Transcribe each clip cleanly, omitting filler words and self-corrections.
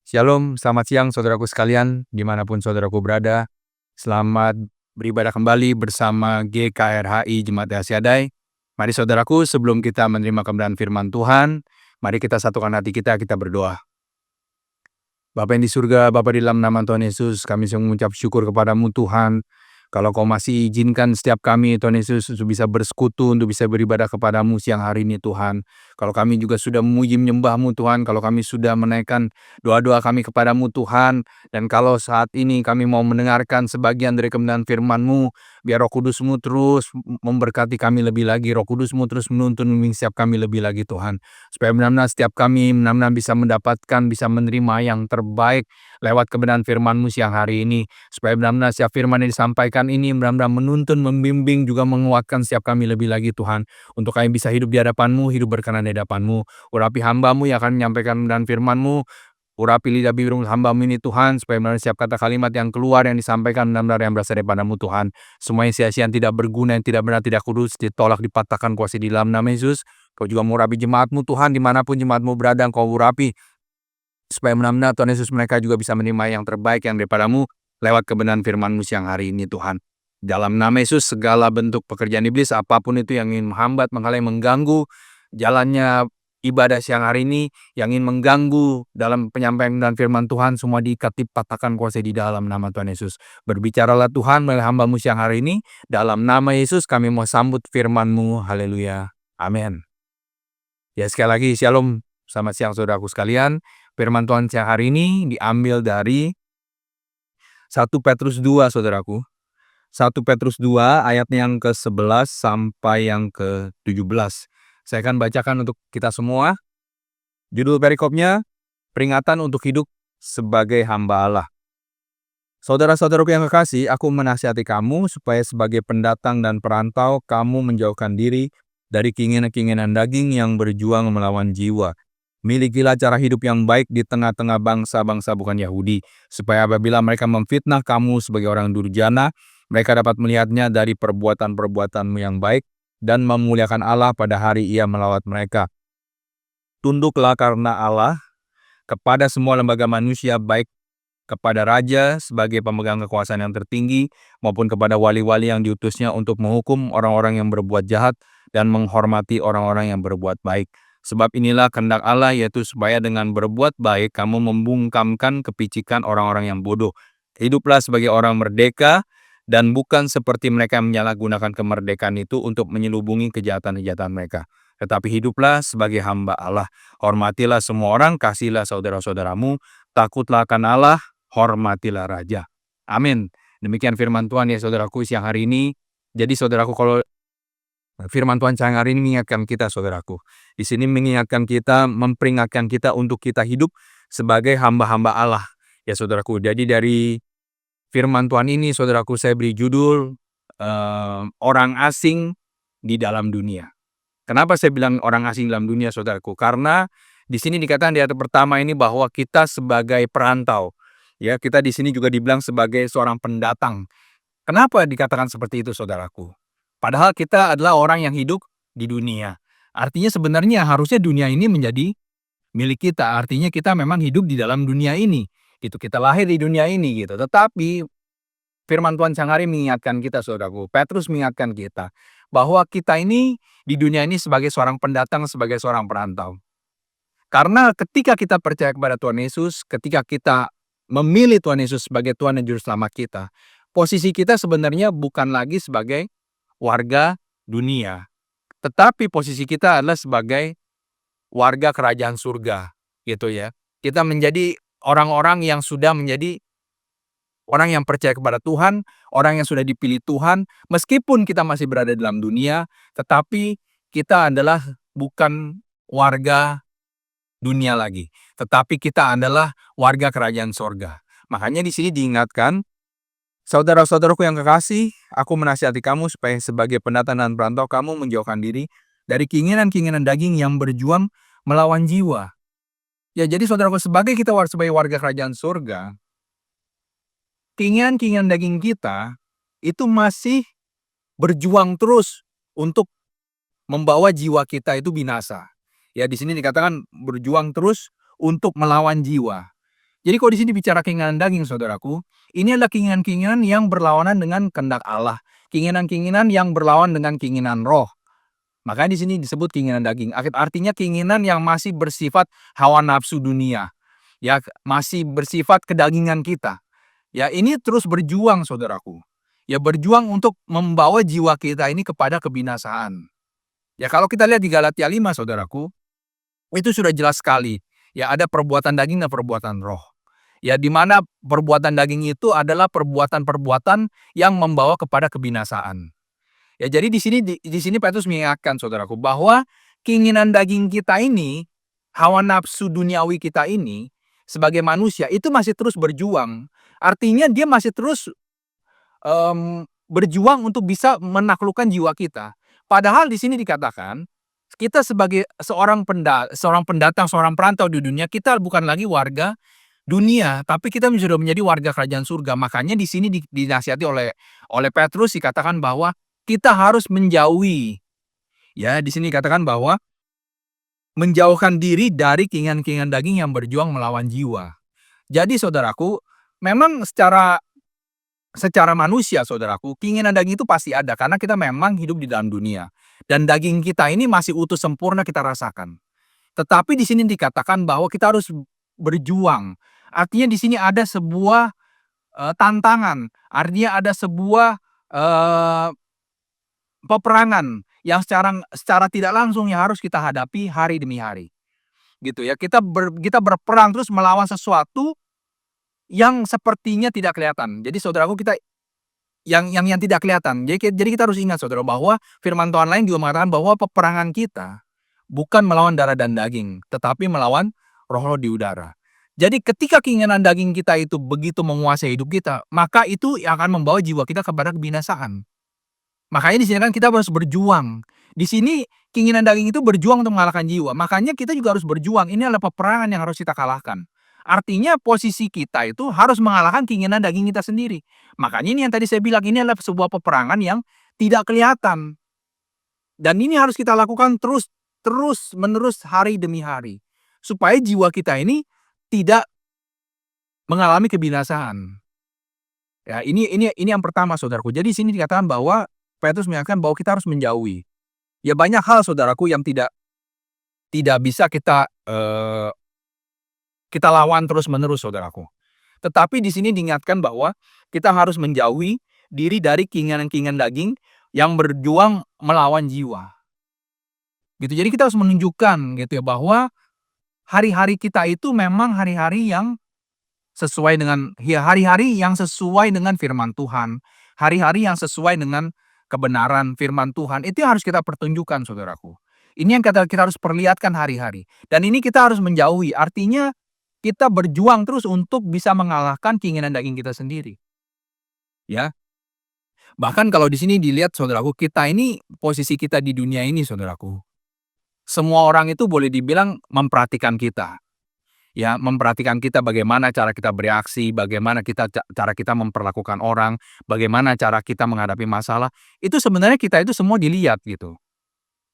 Shalom, selamat siang saudaraku sekalian, dimanapun saudaraku berada. Selamat beribadah kembali bersama GKRHI Jemaat Asyadai. Mari saudaraku, sebelum kita menerima kebenaran firman Tuhan, mari kita satukan hati kita berdoa. Bapa yang di surga, Bapa di dalam nama Tuhan Yesus, kami sungguh mengucap syukur kepadamu Tuhan. Kalau kau masih izinkan setiap kami Tuhan Yesus untuk bisa bersekutu, untuk bisa beribadah kepadamu siang hari ini Tuhan. Kalau kami juga sudah memuji menyembahmu Tuhan, kalau kami sudah menaikkan doa-doa kami kepadamu Tuhan, dan kalau saat ini kami mau mendengarkan sebagian dari kebenaran firman-Mu, biar Roh Kudus-Mu terus memberkati kami lebih lagi, Roh Kudus-Mu terus menuntun membimbing setiap kami lebih lagi Tuhan. Supaya benar-benar setiap kami benar-benar bisa mendapatkan, bisa menerima yang terbaik lewat kebenaran firman-Mu siang hari ini. Supaya benar-benar setiap firman yang disampaikan ini benar-benar menuntun, membimbing, juga menguatkan setiap kami lebih lagi Tuhan. Untuk kami bisa hidup di hadapan-Mu, hidup berkenan di hadapan-Mu. Urapi hamba-Mu yang akan menyampaikan kebenaran firman-Mu. Urapi lidah bibir hamba-Mu ini Tuhan, supaya benar setiap kata kalimat yang keluar, yang disampaikan benar-benar yang berasal daripada-Mu Tuhan. Semua yang sia-sia, yang tidak berguna, yang tidak benar, tidak kudus, ditolak, dipatahkan kuasa di dalam nama Yesus. Kau juga mengurapi jemaat-Mu Tuhan, dimanapun jemaat-Mu berada, Kau urapi. Supaya benar-benar Tuhan Yesus mereka juga bisa menerima yang terbaik yang daripada-Mu lewat kebenaran firman-Mu siang hari ini Tuhan. Dalam nama Yesus, segala bentuk pekerjaan iblis, apapun itu yang ingin menghambat, menghalang, mengganggu jalannya ibadah siang hari ini, yang ingin mengganggu dalam penyampaian dan firman Tuhan, semua diikat, dipatahkan kuasa di dalam nama Tuhan Yesus. Berbicaralah Tuhan melalui hamba-Mu siang hari ini, dalam nama Yesus kami mau sambut firman-Mu, haleluya, amin. Ya sekali lagi, shalom, selamat siang saudaraku sekalian. Firman Tuhan siang hari ini diambil dari 1 Petrus 2 saudaraku. 1 Petrus 2 ayatnya yang ke-11 sampai yang ke-17. Saya akan bacakan untuk kita semua. Judul perikopnya, peringatan untuk hidup sebagai hamba Allah. Saudara-saudaraku yang kekasih, aku menasihati kamu supaya sebagai pendatang dan perantau kamu menjauhkan diri dari keinginan-keinginan daging yang berjuang melawan jiwa. Milikilah cara hidup yang baik di tengah-tengah bangsa-bangsa bukan Yahudi, supaya apabila mereka memfitnah kamu sebagai orang durjana, mereka dapat melihatnya dari perbuatan-perbuatanmu yang baik dan memuliakan Allah pada hari Ia melawat mereka. Tunduklah karena Allah kepada semua lembaga manusia, baik kepada raja sebagai pemegang kekuasaan yang tertinggi, maupun kepada wali-wali yang diutusnya untuk menghukum orang-orang yang berbuat jahat dan menghormati orang-orang yang berbuat baik. Sebab inilah kehendak Allah, yaitu supaya dengan berbuat baik kamu membungkamkan kepicikan orang-orang yang bodoh. Hiduplah sebagai orang merdeka, dan bukan seperti mereka yang menyalahgunakan kemerdekaan itu untuk menyelubungi kejahatan-kejahatan mereka. Tetapi hiduplah sebagai hamba Allah. Hormatilah semua orang, kasihilah saudara-saudaramu, takutlah akan Allah, hormatilah raja. Amin. Demikian firman Tuhan ya saudaraku siang hari ini. Jadi saudaraku, kalau firman Tuhan siang hari ini mengingatkan kita saudaraku. Di sini mengingatkan kita, memperingatkan kita untuk kita hidup sebagai hamba-hamba Allah. Ya saudaraku, jadi dari firman Tuhan ini saudaraku saya beri judul orang asing di dalam dunia. Kenapa saya bilang orang asing dalam dunia saudaraku? Karena di sini dikatakan di ayat pertama ini bahwa kita sebagai perantau. Ya, kita di sini juga dibilang sebagai seorang pendatang. Kenapa dikatakan seperti itu saudaraku? Padahal kita adalah orang yang hidup di dunia. Artinya sebenarnya harusnya dunia ini menjadi milik kita. Artinya kita memang hidup di dalam dunia ini. Itu kita lahir di dunia ini gitu. Tetapi firman Tuhan siang hari mengingatkan kita saudaraku. Petrus mengingatkan kita bahwa kita ini di dunia ini sebagai seorang pendatang, sebagai seorang perantau. Karena ketika kita percaya kepada Tuhan Yesus, ketika kita memilih Tuhan Yesus sebagai Tuhan dan Juru Selamat kita, posisi kita sebenarnya bukan lagi sebagai warga dunia, tetapi posisi kita adalah sebagai warga kerajaan surga, gitu ya. Kita menjadi orang-orang yang sudah menjadi orang yang percaya kepada Tuhan, orang yang sudah dipilih Tuhan, meskipun kita masih berada dalam dunia, tetapi kita adalah bukan warga dunia lagi, tetapi kita adalah warga kerajaan sorga. Makanya di sini diingatkan, saudara-saudaraku yang kekasih, aku menasihati kamu supaya sebagai pendatang dan perantau kamu menjauhkan diri dari keinginan-keinginan daging yang berjuang melawan jiwa. Ya, jadi saudaraku, sebagai warga kerajaan sorga, keinginan-keinginan daging kita itu masih berjuang terus untuk membawa jiwa kita itu binasa. Ya, di sini dikatakan berjuang terus untuk melawan jiwa. Jadi kalau di sini bicara keinginan daging saudaraku, ini adalah keinginan-keinginan yang berlawanan dengan kehendak Allah. Keinginan-keinginan yang berlawan dengan keinginan roh. Makanya di sini disebut keinginan daging. Artinya keinginan yang masih bersifat hawa nafsu dunia. Ya, masih bersifat kedagingan kita. Ya, ini terus berjuang saudaraku. Ya, berjuang untuk membawa jiwa kita ini kepada kebinasaan. Ya, kalau kita lihat di Galatia 5 saudaraku, itu sudah jelas sekali. Ya, ada perbuatan daging dan perbuatan roh. Ya, di mana perbuatan daging itu adalah perbuatan-perbuatan yang membawa kepada kebinasaan. Ya, jadi di sini Petrus mengingatkan saudaraku bahwa keinginan daging kita ini, hawa nafsu duniawi kita ini, sebagai manusia itu masih terus berjuang. Artinya dia masih terus berjuang untuk bisa menaklukkan jiwa kita. Padahal di sini dikatakan kita sebagai seorang pendatang, seorang perantau di dunia, kita bukan lagi warga dunia, tapi kita sudah menjadi warga kerajaan surga. Makanya di sini dinasihati oleh Petrus dikatakan bahwa kita harus menjauhi. Ya, di sini dikatakan bahwa menjauhkan diri dari keinginan-keinginan daging yang berjuang melawan jiwa. Jadi saudaraku, memang secara manusia saudaraku, keinginan daging itu pasti ada karena kita memang hidup di dalam dunia. Dan daging kita ini masih utuh sempurna kita rasakan. Tetapi di sini dikatakan bahwa kita harus berjuang. Artinya di sini ada sebuah tantangan, artinya ada sebuah peperangan yang secara tidak langsung yang harus kita hadapi hari demi hari. Gitu ya. Kita berperang terus melawan sesuatu yang sepertinya tidak kelihatan. Jadi saudaraku, kita yang tidak kelihatan. Jadi kita harus ingat saudara bahwa firman Tuhan lain juga mengatakan bahwa peperangan kita bukan melawan darah dan daging, tetapi melawan roh-roh di udara. Jadi ketika keinginan daging kita itu begitu menguasai hidup kita, maka itu akan membawa jiwa kita kepada kebinasaan. Makanya di sini kan kita harus berjuang. Di sini keinginan daging itu berjuang untuk mengalahkan jiwa. Makanya kita juga harus berjuang. Ini adalah peperangan yang harus kita kalahkan. Artinya posisi kita itu harus mengalahkan keinginan daging kita sendiri. Makanya ini yang tadi saya bilang, ini adalah sebuah peperangan yang tidak kelihatan. Dan ini harus kita lakukan terus menerus hari demi hari. Supaya jiwa kita ini tidak mengalami kebinasaan. Ya, ini yang pertama saudaraku. Jadi di sini dikatakan bahwa Petrus mengingatkan bahwa kita harus menjauhi. Ya, banyak hal saudaraku yang tidak bisa kita lawan terus-menerus saudaraku. Tetapi di sini diingatkan bahwa kita harus menjauhi diri dari keinginan-keinginan daging yang berjuang melawan jiwa. Gitu. Jadi kita harus menunjukkan gitu ya bahwa hari-hari kita itu memang hari-hari yang sesuai dengan firman Tuhan. Hari-hari yang sesuai dengan kebenaran firman Tuhan. Itu yang harus kita pertunjukkan saudaraku. Ini yang kita harus perlihatkan hari-hari. Dan ini kita harus menjauhi. Artinya kita berjuang terus untuk bisa mengalahkan keinginan daging kita sendiri. Ya. Bahkan kalau di sini dilihat saudaraku, kita ini posisi kita di dunia ini saudaraku. Semua orang itu boleh dibilang memperhatikan kita. Ya, memperhatikan kita bagaimana cara kita bereaksi, bagaimana cara kita memperlakukan orang, bagaimana cara kita menghadapi masalah. Itu sebenarnya kita itu semua dilihat gitu.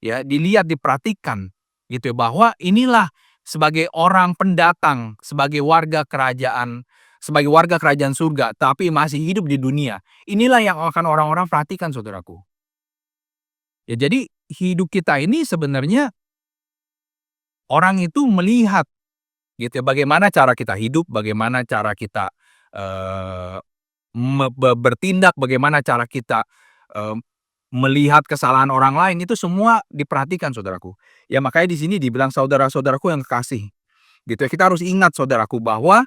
Ya, dilihat, diperhatikan gitu ya, bahwa inilah sebagai orang pendatang, sebagai warga kerajaan surga, tapi masih hidup di dunia. Inilah yang akan orang-orang perhatikan saudaraku. Ya, jadi hidup kita ini sebenarnya orang itu melihat gitu ya, bagaimana cara kita hidup, bagaimana cara kita bertindak, bagaimana cara kita melihat kesalahan orang lain, itu semua diperhatikan saudaraku. Ya, makanya di sini dibilang saudara-saudaraku yang kekasih. Gitu ya, kita harus ingat saudaraku bahwa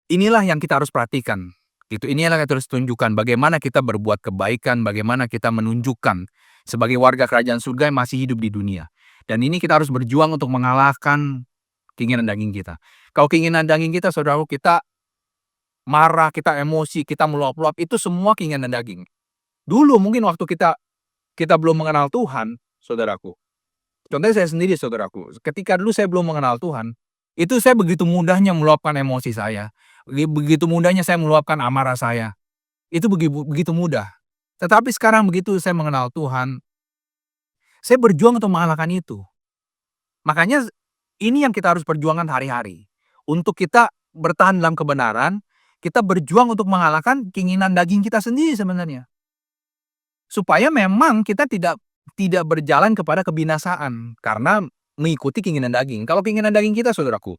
inilah yang kita harus perhatikan. Gitu. Inilah yang kita harus tunjukkan bagaimana kita berbuat kebaikan, bagaimana kita menunjukkan sebagai warga kerajaan surga yang masih hidup di dunia. Dan ini kita harus berjuang untuk mengalahkan keinginan daging kita. Kalau keinginan daging kita, saudaraku, kita marah, kita emosi, kita meluap-luap, itu semua keinginan daging. Dulu mungkin waktu kita belum mengenal Tuhan, saudaraku. Contohnya saya sendiri, saudaraku. Ketika dulu saya belum mengenal Tuhan, itu saya begitu mudahnya meluapkan emosi saya. Begitu mudahnya saya meluapkan amarah saya. Itu begitu mudah. Tetapi sekarang begitu saya mengenal Tuhan, saya berjuang untuk mengalahkan itu. Makanya ini yang kita harus perjuangkan hari-hari. untuk kita bertahan dalam kebenaran, kita berjuang untuk mengalahkan keinginan daging kita sendiri sebenarnya. Supaya memang kita tidak berjalan kepada kebinasaan karena mengikuti keinginan daging. Kalau keinginan daging kita, saudaraku,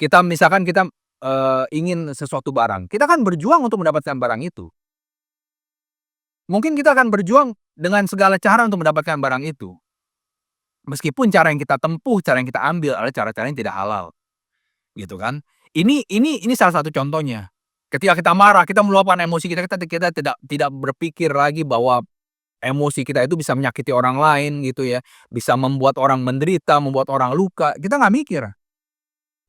kita misalkan kita ingin sesuatu barang, kita kan berjuang untuk mendapatkan barang itu. Mungkin kita akan berjuang dengan segala cara untuk mendapatkan barang itu. Meskipun cara yang kita tempuh, cara yang kita ambil adalah cara-cara yang tidak halal. Gitu kan. Ini salah satu contohnya. Ketika kita marah, kita meluapkan emosi kita tidak berpikir lagi bahwa emosi kita itu bisa menyakiti orang lain gitu ya, bisa membuat orang menderita, membuat orang luka, kita nggak mikir,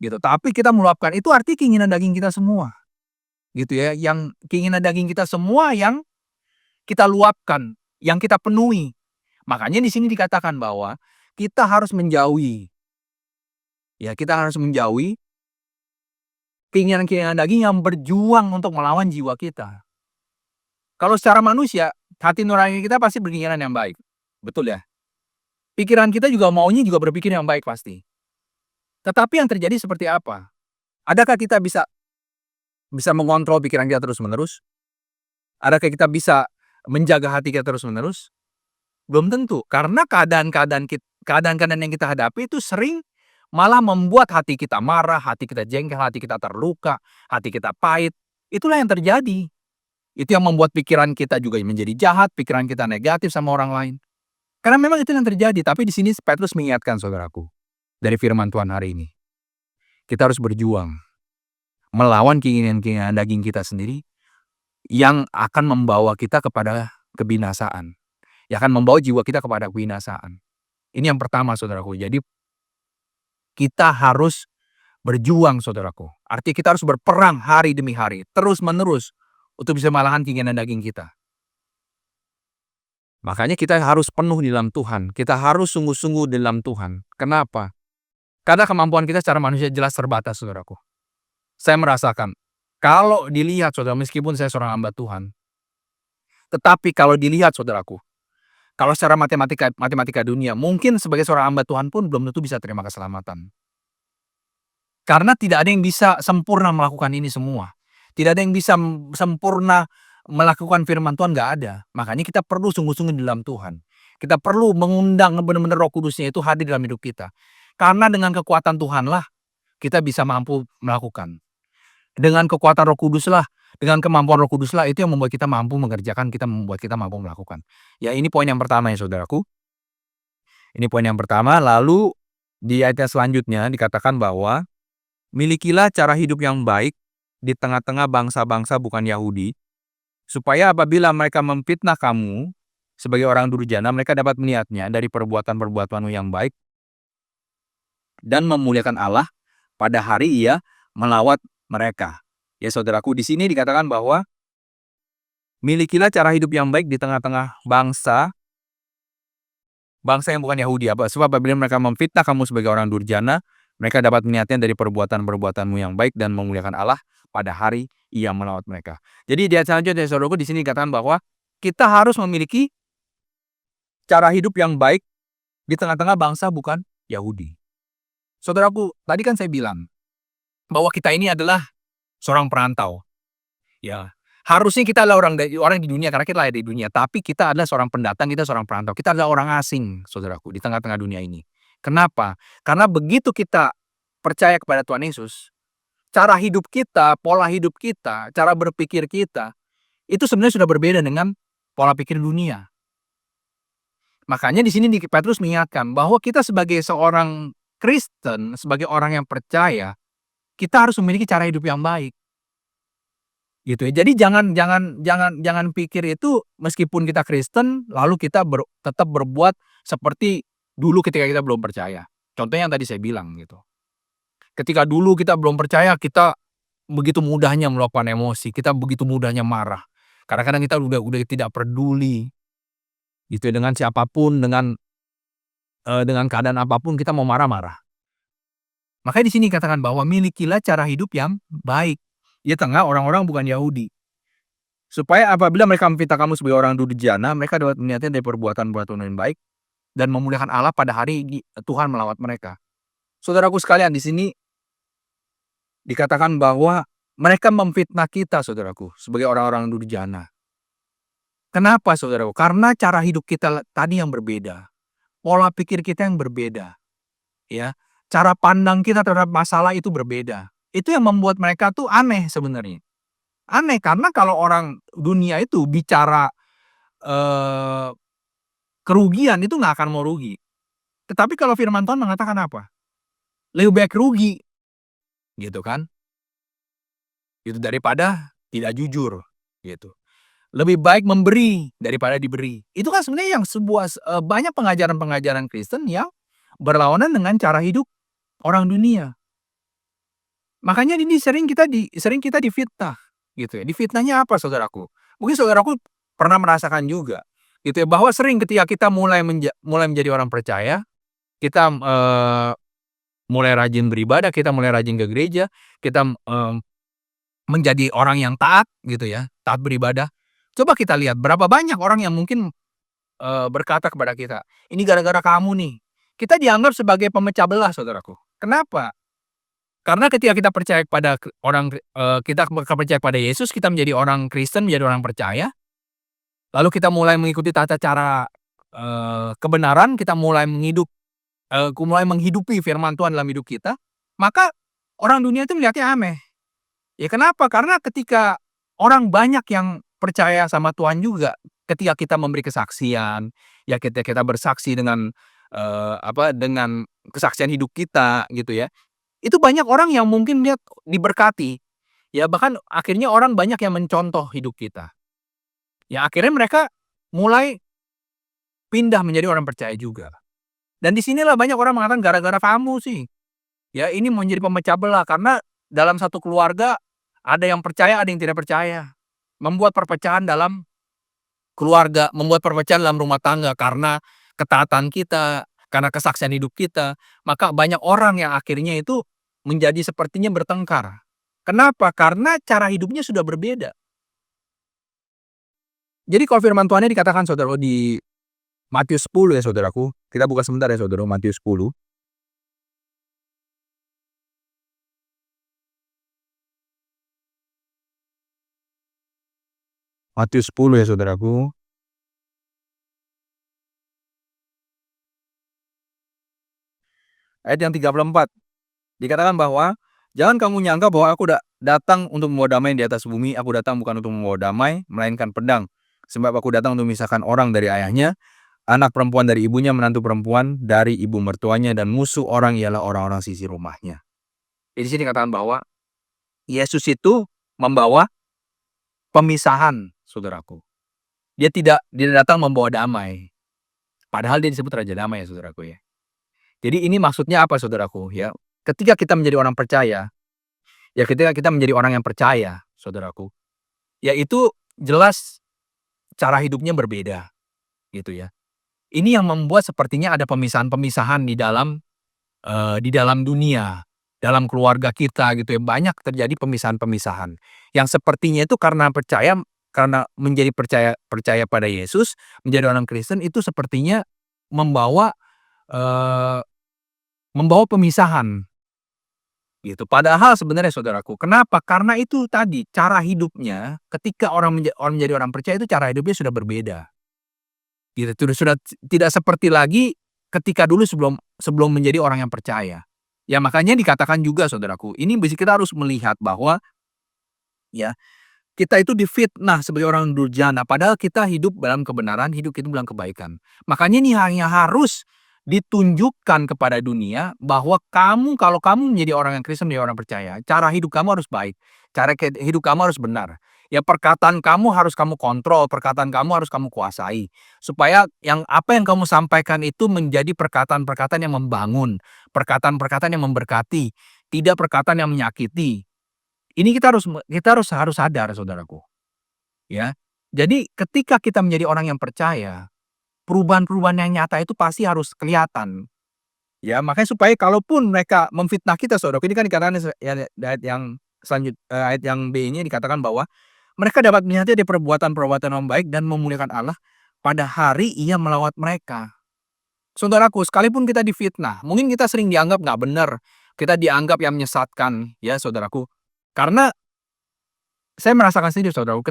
gitu. Tapi kita meluapkan, itu arti keinginan daging kita semua, gitu ya, yang keinginan daging kita semua yang kita luapkan, yang kita penuhi. Makanya di sini dikatakan bahwa kita harus menjauhi, ya, kita harus menjauhi keinginan-keinginan daging yang berjuang untuk melawan jiwa kita. Kalau secara manusia, hati nurani kita pasti berkeinginan yang baik, betul ya? Pikiran kita juga maunya juga berpikir yang baik pasti. Tetapi yang terjadi seperti apa? Adakah kita bisa mengontrol pikiran kita terus-menerus? Adakah kita bisa menjaga hati kita terus-menerus? Belum tentu, karena keadaan-keadaan yang kita hadapi itu sering malah membuat hati kita marah, hati kita jengkel, hati kita terluka, hati kita pahit. Itulah yang terjadi. Itu yang membuat pikiran kita juga menjadi jahat, pikiran kita negatif sama orang lain. Karena memang itu yang terjadi, tapi di sini Petrus mengingatkan, saudaraku, dari firman Tuhan hari ini. Kita harus berjuang melawan keinginan-keinginan daging kita sendiri yang akan membawa kita kepada kebinasaan. Yang akan membawa jiwa kita kepada kebinasaan. Ini yang pertama, saudaraku. Jadi kita harus berjuang, saudaraku. Artinya kita harus berperang hari demi hari, terus-menerus untuk bisa mengalahkan keinginan daging kita. Makanya kita harus penuh di dalam Tuhan. Kita harus sungguh-sungguh di dalam Tuhan. Kenapa? Karena kemampuan kita secara manusia jelas terbatas, saudaraku. Saya merasakan, kalau dilihat, saudara, meskipun saya seorang hamba Tuhan, tetapi kalau dilihat, saudaraku, kalau secara matematika dunia, mungkin sebagai seorang hamba Tuhan pun belum tentu bisa terima keselamatan. Karena tidak ada yang bisa sempurna melakukan ini semua. Tidak ada yang bisa sempurna melakukan firman Tuhan, nggak ada. Makanya kita perlu sungguh-sungguh di dalam Tuhan. Kita perlu mengundang benar-benar Roh Kudusnya itu hadir dalam hidup kita. Karena dengan kekuatan Tuhanlah kita bisa mampu melakukan. Dengan kekuatan Roh Kuduslah, dengan kemampuan Roh Kuduslah itu yang membuat kita mampu mengerjakan, membuat kita mampu melakukan. Ya, ini poin yang pertama ya, saudaraku. Ini poin yang pertama. Lalu di ayat selanjutnya dikatakan bahwa milikilah cara hidup yang baik di tengah-tengah bangsa-bangsa bukan Yahudi, supaya apabila mereka memfitnah kamu sebagai orang durjana, mereka dapat melihatnya dari perbuatan-perbuatanmu yang baik dan memuliakan Allah pada hari Ia melawat mereka. Ya, saudaraku, di sini dikatakan bahwa milikilah cara hidup yang baik di tengah-tengah bangsa yang bukan Yahudi. Sebab apabila mereka memfitnah kamu sebagai orang durjana, mereka dapat melihatnya dari perbuatan-perbuatanmu yang baik dan memuliakan Allah pada hari Ia melawat mereka. Jadi di ayat selanjutnya, saudaraku, di sini dikatakan bahwa kita harus memiliki cara hidup yang baik di tengah-tengah bangsa bukan Yahudi. Saudaraku, tadi kan saya bilang bahwa kita ini adalah seorang perantau. Ya, harusnya kita adalah orang di dunia karena kita lahir di dunia, tapi kita adalah seorang pendatang, kita seorang perantau. Kita adalah orang asing, saudaraku, di tengah-tengah dunia ini. Kenapa? Karena begitu kita percaya kepada Tuhan Yesus, cara hidup kita, pola hidup kita, cara berpikir kita, itu sebenarnya sudah berbeda dengan pola pikir dunia. Makanya di sini Petrus mengingatkan bahwa kita sebagai seorang Kristen, sebagai orang yang percaya, kita harus memiliki cara hidup yang baik. Gitu ya. Jadi jangan pikir itu meskipun kita Kristen lalu kita tetap berbuat seperti dulu ketika kita belum percaya. Contohnya yang tadi saya bilang gitu. Ketika dulu kita belum percaya, kita begitu mudahnya meluapkan emosi, kita begitu mudahnya marah. Kadang-kadang kita udah tidak peduli gitu ya, dengan siapapun, dengan keadaan apapun kita mau marah-marah. Makanya di sini katakan bahwa milikilah cara hidup yang baik di tengah orang-orang bukan Yahudi. Supaya apabila mereka memfitnah kamu sebagai orang durjana, mereka dapat melihatnya dari perbuatan-perbuatan yang baik dan memuliakan Allah pada hari Tuhan melawat mereka. Saudaraku sekalian, di sini Dikatakan bahwa mereka memfitnah kita, saudaraku, sebagai orang-orang durjana. Kenapa, saudaraku? Karena cara hidup kita tadi yang berbeda, pola pikir kita yang berbeda, ya. Cara pandang kita terhadap masalah itu berbeda. Itu yang membuat mereka tuh aneh sebenarnya. Aneh karena kalau orang dunia itu bicara, eee, kerugian itu nggak akan mau rugi. Tetapi kalau firman Tuhan mengatakan apa? Lebih baik rugi, gitu kan, gitu, daripada tidak jujur, gitu. Lebih baik memberi daripada diberi. Itu kan sebenarnya yang banyak pengajaran-pengajaran Kristen yang berlawanan dengan cara hidup orang dunia. Makanya ini sering kita difitnah, gitu ya. Difitnahnya apa, saudaraku? Mungkin saudaraku pernah merasakan juga, gitu ya, bahwa sering ketika kita mulai menjadi orang percaya, kita, mulai rajin beribadah, kita mulai rajin ke gereja, kita, menjadi orang yang taat, gitu ya, taat beribadah. Coba kita lihat berapa banyak orang yang mungkin, berkata kepada kita, "Ini gara-gara kamu nih." Kita dianggap sebagai pemecah belah, saudaraku. Kenapa? Karena ketika kita percaya kepada kita percaya kepada Yesus, kita menjadi orang Kristen, menjadi orang percaya, lalu kita mulai mengikuti tata cara, kebenaran, kita mulai menghidupi firman Tuhan dalam hidup kita, maka orang dunia itu melihatnya aneh. Ya kenapa? Karena ketika orang banyak yang percaya sama Tuhan juga, ketika kita memberi kesaksian, ya ketika kita bersaksi dengan, dengan kesaksian hidup kita gitu ya, itu banyak orang yang mungkin lihat diberkati, ya bahkan akhirnya orang banyak yang mencontoh hidup kita. Ya akhirnya mereka mulai pindah menjadi orang percaya juga. Dan di sinilah banyak orang mengatakan, "Gara-gara kamu sih, ya ini mau jadi pemecah belah." Karena dalam satu keluarga ada yang percaya, ada yang tidak percaya. Membuat perpecahan dalam keluarga, membuat perpecahan dalam rumah tangga karena ketaatan kita, karena kesaksian hidup kita. Maka banyak orang yang akhirnya itu menjadi sepertinya bertengkar. Kenapa? Karena cara hidupnya sudah berbeda. Jadi kalau firman Tuhannya dikatakan, saudaraku, di Matius 10 ya, saudaraku. Kita buka sebentar ya, saudara, Matius 10. Matius 10 ya, saudaraku. Ayat yang 34. Dikatakan bahwa, "Jangan kamu nyangka bahwa aku datang untuk membawa damai di atas bumi. Aku datang bukan untuk membawa damai, melainkan pedang. Sebab aku datang untuk memisahkan orang dari ayahnya, anak perempuan dari ibunya, menantu perempuan dari ibu mertuanya, dan musuh orang ialah orang-orang sisi rumahnya." Di sini dikatakan bahwa Yesus itu membawa pemisahan, saudaraku. Dia datang membawa damai. Padahal dia disebut Raja Damai ya, saudaraku ya. Jadi ini maksudnya apa, saudaraku ya? Ketika kita menjadi orang percaya, ya ketika kita menjadi orang yang percaya, saudaraku, ya itu jelas cara hidupnya berbeda, gitu ya. Ini yang membuat sepertinya ada pemisahan-pemisahan di dalam dunia, dalam keluarga kita gitu ya, banyak terjadi pemisahan-pemisahan. Yang sepertinya itu karena menjadi percaya percaya pada Yesus, menjadi orang Kristen itu sepertinya membawa, eee, membawa pemisahan, gitu. Padahal sebenarnya, saudaraku, kenapa? Karena itu tadi, cara hidupnya ketika orang menjadi orang percaya itu cara hidupnya sudah berbeda, gitu. Sudah tidak seperti lagi ketika dulu sebelum sebelum menjadi orang yang percaya. Ya makanya dikatakan juga, saudaraku, ini kita harus melihat bahwa, ya, kita itu difitnah sebagai orang durjana, padahal kita hidup dalam kebenaran, hidup itu dalam kebaikan. Makanya ini hanya harus ditunjukkan kepada dunia bahwa kalau kamu menjadi orang yang Kristen, menjadi orang percaya, cara hidup kamu harus baik, hidup kamu harus benar. Ya perkataan kamu harus kamu kontrol, perkataan kamu harus kamu kuasai. Supaya apa yang kamu sampaikan itu menjadi perkataan-perkataan yang membangun, perkataan-perkataan yang memberkati, tidak perkataan yang menyakiti. Ini kita harus sadar, saudaraku, ya. Jadi ketika kita menjadi orang yang percaya, perubahan-perubahan yang nyata itu pasti harus kelihatan, ya. Makanya supaya kalaupun mereka memfitnah kita, saudaraku, ini kan dikatakan ya di ayat yang B ini dikatakan bahwa mereka dapat melihat dari perbuatan-perbuatan yang baik dan memuliakan Allah pada hari Ia melawat mereka. Saudaraku, sekalipun kita difitnah, mungkin kita sering dianggap nggak benar, kita dianggap yang menyesatkan, ya saudaraku. Karena saya merasakan sendiri saudaraku,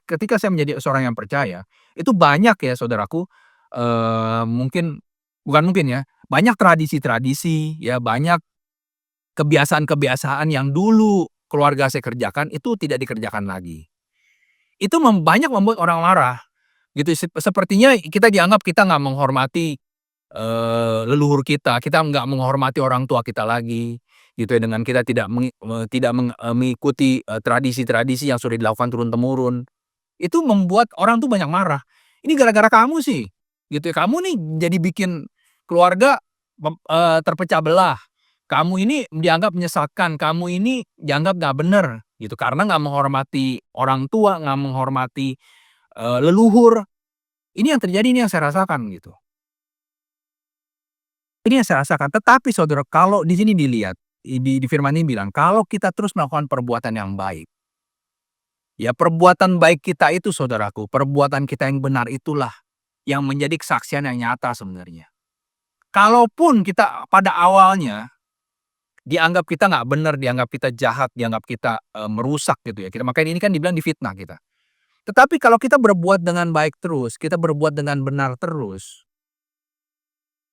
ketika saya menjadi seorang yang percaya, itu banyak ya saudaraku, mungkin bukan mungkin ya, banyak tradisi-tradisi, ya banyak kebiasaan-kebiasaan yang dulu keluarga saya kerjakan, itu tidak dikerjakan lagi. Itu banyak membuat orang marah, gitu. Sepertinya kita dianggap kita nggak menghormati, leluhur kita nggak menghormati orang tua kita lagi, gitu ya, dengan kita tidak mengikuti, tradisi-tradisi yang sudah dilakukan turun-temurun. Itu membuat orang tuh banyak marah, "Ini gara-gara kamu sih," gitu ya, "kamu nih jadi bikin keluarga terpecah belah. Kamu ini dianggap menyesatkan, kamu ini dianggap nggak bener," gitu, karena nggak menghormati orang tua, nggak menghormati, leluhur. Ini yang terjadi, ini yang saya rasakan gitu. Ini yang saya rasakan, tetapi saudara kalau di sini dilihat, di firman ini bilang, kalau kita terus melakukan perbuatan yang baik, ya perbuatan baik kita itu saudaraku, perbuatan kita yang benar itulah yang menjadi kesaksian yang nyata sebenarnya. Kalaupun kita pada awalnya dianggap kita nggak benar, dianggap kita jahat, dianggap kita, merusak gitu ya, makanya ini kan dibilang difitnah kita. Tetapi kalau kita berbuat dengan baik terus, kita berbuat dengan benar terus,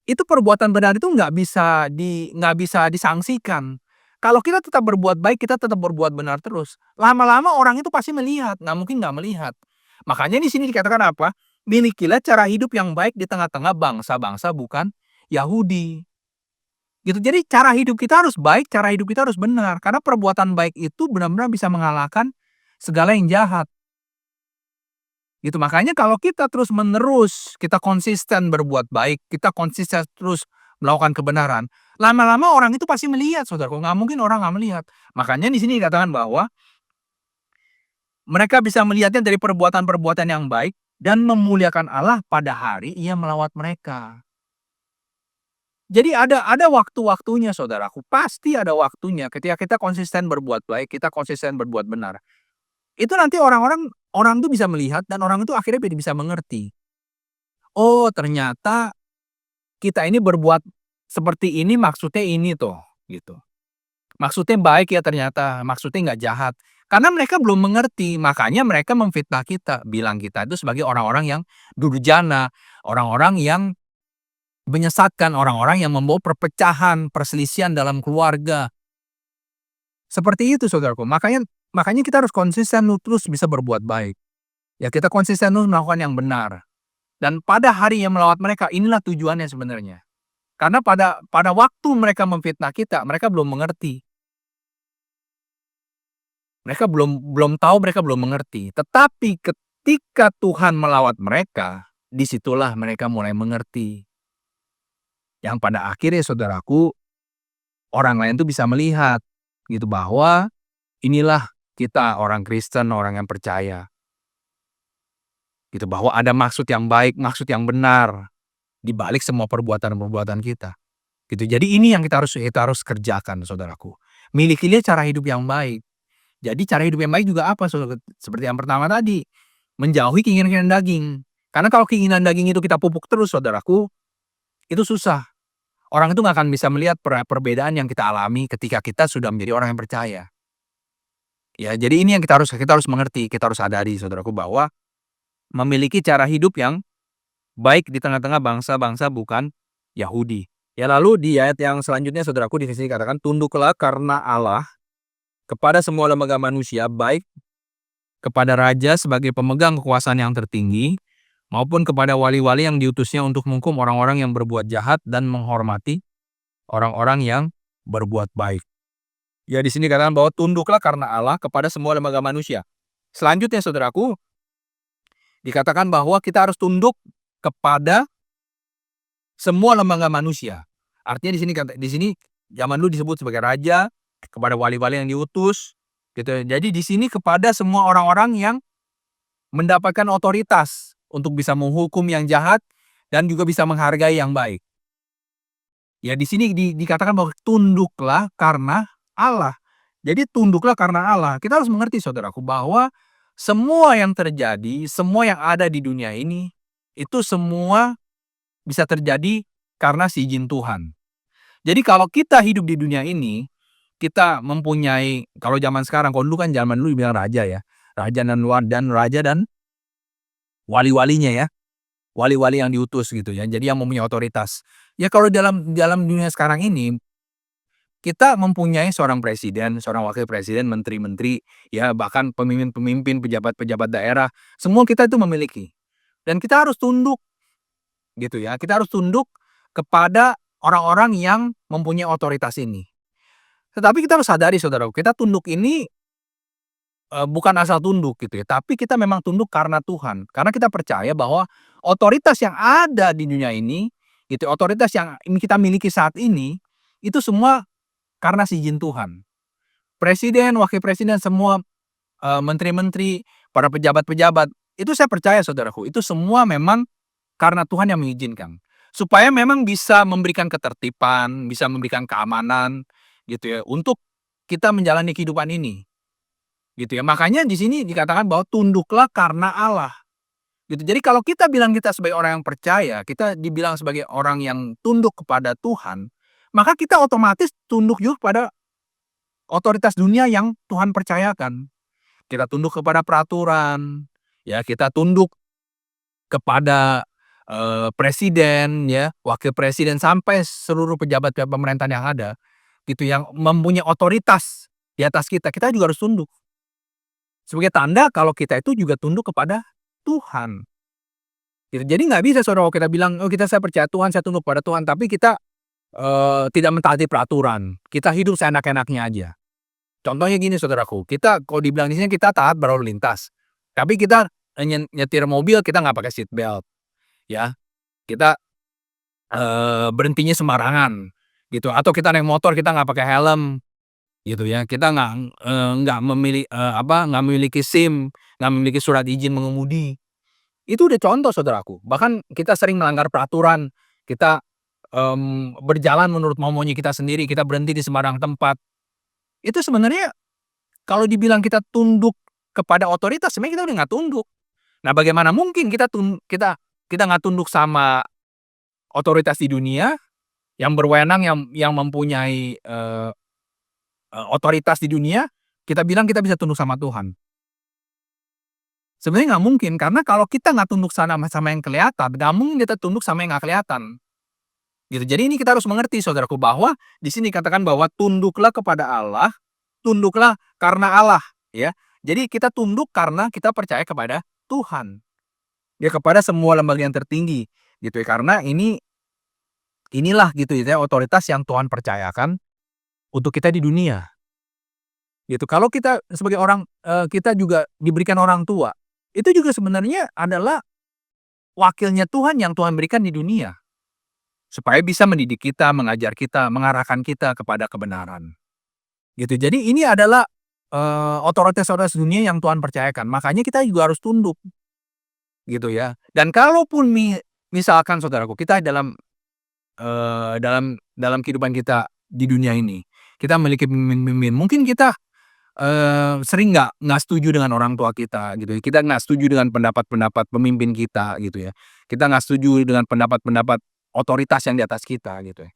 itu perbuatan benar itu nggak bisa disangsikan. Kalau kita tetap berbuat baik, kita tetap berbuat benar terus, lama-lama orang itu pasti melihat, nggak mungkin nggak melihat. Makanya di sini dikatakan apa? Milikilah cara hidup yang baik di tengah-tengah bangsa-bangsa bukan Yahudi. Gitu. Jadi cara hidup kita harus baik, cara hidup kita harus benar, karena perbuatan baik itu benar-benar bisa mengalahkan segala yang jahat. Gitu, makanya kalau kita terus-menerus, kita konsisten berbuat baik, kita konsisten terus melakukan kebenaran, lama-lama orang itu pasti melihat saudaraku, nggak mungkin orang nggak melihat. Makanya di sini dikatakan bahwa mereka bisa melihatnya dari perbuatan-perbuatan yang baik dan memuliakan Allah pada hari Ia melawat mereka. Jadi ada waktu-waktunya saudaraku, pasti ada waktunya ketika kita konsisten berbuat baik, kita konsisten berbuat benar. Itu nanti orang tuh bisa melihat dan orang itu akhirnya bisa mengerti. Oh ternyata kita ini berbuat seperti ini maksudnya ini toh, gitu. Maksudnya baik ya ternyata, maksudnya nggak jahat. Karena mereka belum mengerti, makanya mereka memfitnah kita, bilang kita itu sebagai orang-orang yang durjana, orang-orang yang menyesatkan, orang-orang yang membawa perpecahan, perselisihan dalam keluarga. Seperti itu saudaraku, makanya makanya kita harus konsisten terus bisa berbuat baik. Ya kita konsisten terus melakukan yang benar. Dan pada hari yang melawat mereka, inilah tujuannya sebenarnya. Karena pada waktu mereka memfitnah kita, mereka belum mengerti. Mereka belum belum tahu, mereka belum mengerti. Tetapi ketika Tuhan melawat mereka, disitulah mereka mulai mengerti. Yang pada akhirnya saudaraku, orang lain tuh bisa melihat gitu bahwa inilah kita orang Kristen, orang yang percaya. Gitu bahwa ada maksud yang baik, maksud yang benar di balik semua perbuatan-perbuatan kita. Gitu. Jadi ini yang kita harus kerjakan saudaraku. Milikilah cara hidup yang baik. Jadi cara hidup yang baik juga apa saudara? Seperti yang pertama tadi, menjauhi keinginan-keinginan daging. Karena kalau keinginan daging itu kita pupuk terus saudaraku, itu susah. Orang itu nggak akan bisa melihat perbedaan yang kita alami ketika kita sudah menjadi orang yang percaya. Ya, jadi ini yang kita harus mengerti, kita harus sadari saudaraku bahwa memiliki cara hidup yang baik di tengah-tengah bangsa-bangsa bukan Yahudi. Ya lalu di ayat yang selanjutnya saudaraku di sini katakan tunduklah karena Allah kepada semua lembaga manusia baik kepada raja sebagai pemegang kekuasaan yang tertinggi maupun kepada wali-wali yang diutusnya untuk menghukum orang-orang yang berbuat jahat dan menghormati orang-orang yang berbuat baik. Ya di sini katakan bahwa tunduklah karena Allah kepada semua lembaga manusia. Selanjutnya saudaraku dikatakan bahwa kita harus tunduk kepada semua lembaga manusia. Artinya di sini zaman dulu disebut sebagai raja, kepada wali-wali yang diutus, gitu. Jadi di sini kepada semua orang-orang yang mendapatkan otoritas untuk bisa menghukum yang jahat dan juga bisa menghargai yang baik. Ya di sini dikatakan bahwa tunduklah karena Allah. Jadi tunduklah karena Allah. Kita harus mengerti saudaraku bahwa semua yang terjadi, semua yang ada di dunia ini, itu semua bisa terjadi karena si izin Tuhan. Jadi kalau kita hidup di dunia ini, kita mempunyai kalau zaman sekarang, kalau dulu kan zaman dulu dibilang raja ya, raja dan wali-walinya ya, wali-wali yang diutus gitu ya, jadi yang mempunyai otoritas. Ya kalau dalam dalam dunia sekarang ini, kita mempunyai seorang presiden, seorang wakil presiden, menteri-menteri, ya bahkan pemimpin-pemimpin, pejabat-pejabat daerah, semua kita itu memiliki. Dan kita harus tunduk gitu ya, kita harus tunduk kepada orang-orang yang mempunyai otoritas ini. Tetapi kita harus sadari saudaraku, kita tunduk ini, bukan asal tunduk gitu ya, tapi kita memang tunduk karena Tuhan. Karena kita percaya bahwa otoritas yang ada di dunia ini, gitu, otoritas yang kita miliki saat ini, itu semua karena si izin Tuhan. Presiden, wakil presiden, semua, menteri-menteri, para pejabat-pejabat, itu saya percaya saudaraku, itu semua memang karena Tuhan yang mengizinkan. Supaya memang bisa memberikan ketertiban, bisa memberikan keamanan, gitu ya, untuk kita menjalani kehidupan ini, gitu ya. Makanya di sini dikatakan bahwa tunduklah karena Allah, gitu. Jadi kalau kita bilang kita sebagai orang yang percaya, kita dibilang sebagai orang yang tunduk kepada Tuhan, maka kita otomatis tunduk juga kepada otoritas dunia yang Tuhan percayakan. Kita tunduk kepada peraturan, ya, kita tunduk kepada, presiden ya, wakil presiden, sampai seluruh pejabat-pejabat pemerintahan yang ada, gitu, yang mempunyai otoritas di atas kita, kita juga harus tunduk. Sebagai tanda kalau kita itu juga tunduk kepada Tuhan, gitu. Jadi nggak bisa saudara kita bilang, "Oh saya percaya Tuhan, saya tunduk pada Tuhan," tapi kita, tidak mentaati peraturan, kita hidup seenak-enaknya aja. Contohnya gini saudaraku, kita kalau dibilang di sini kita taat berlalu lintas, tapi kita, nyetir mobil kita nggak pakai seat belt, ya. Kita, berhentinya sembarangan, gitu, atau kita naik motor kita nggak pakai helm, gitu ya. Kita nggak memiliki SIM, nggak memiliki surat izin mengemudi. Itu udah contoh saudaraku, bahkan kita sering melanggar peraturan, kita, berjalan menurut maunya kita sendiri, kita berhenti di sembarang tempat. Itu sebenarnya kalau dibilang kita tunduk kepada otoritas, sebenarnya kita udah nggak tunduk. Nah, bagaimana mungkin kita nggak tunduk sama otoritas di dunia, yang berwenang, yang mempunyai, otoritas di dunia, kita bilang kita bisa tunduk sama Tuhan. Sebenarnya nggak mungkin, karena kalau kita nggak tunduk sama yang kelihatan, nggak mungkin kita tunduk sama yang nggak kelihatan, gitu. Jadi ini kita harus mengerti saudaraku, bahwa di sini dikatakan bahwa tunduklah kepada Allah, tunduklah karena Allah, ya. Jadi kita tunduk karena kita percaya kepada Tuhan, ya, kepada semua lembaga yang tertinggi, gitu ya. Karena inilah gitu ya otoritas yang Tuhan percayakan untuk kita di dunia, gitu. Kalau kita sebagai orang, kita juga diberikan orang tua, itu juga sebenarnya adalah wakilnya Tuhan yang Tuhan berikan di dunia, supaya bisa mendidik kita, mengajar kita, mengarahkan kita kepada kebenaran, gitu. Jadi ini adalah, otoritas-otoritas dunia yang Tuhan percayakan, makanya kita juga harus tunduk, gitu ya. Dan kalaupun misalkan saudaraku, kita dalam kehidupan kita di dunia ini, kita memiliki pemimpin-pemimpin, mungkin kita, sering nggak setuju dengan orang tua kita gitu ya, kita nggak setuju dengan pendapat-pendapat pemimpin kita gitu ya, kita nggak setuju dengan pendapat-pendapat otoritas yang di atas kita gitu ya.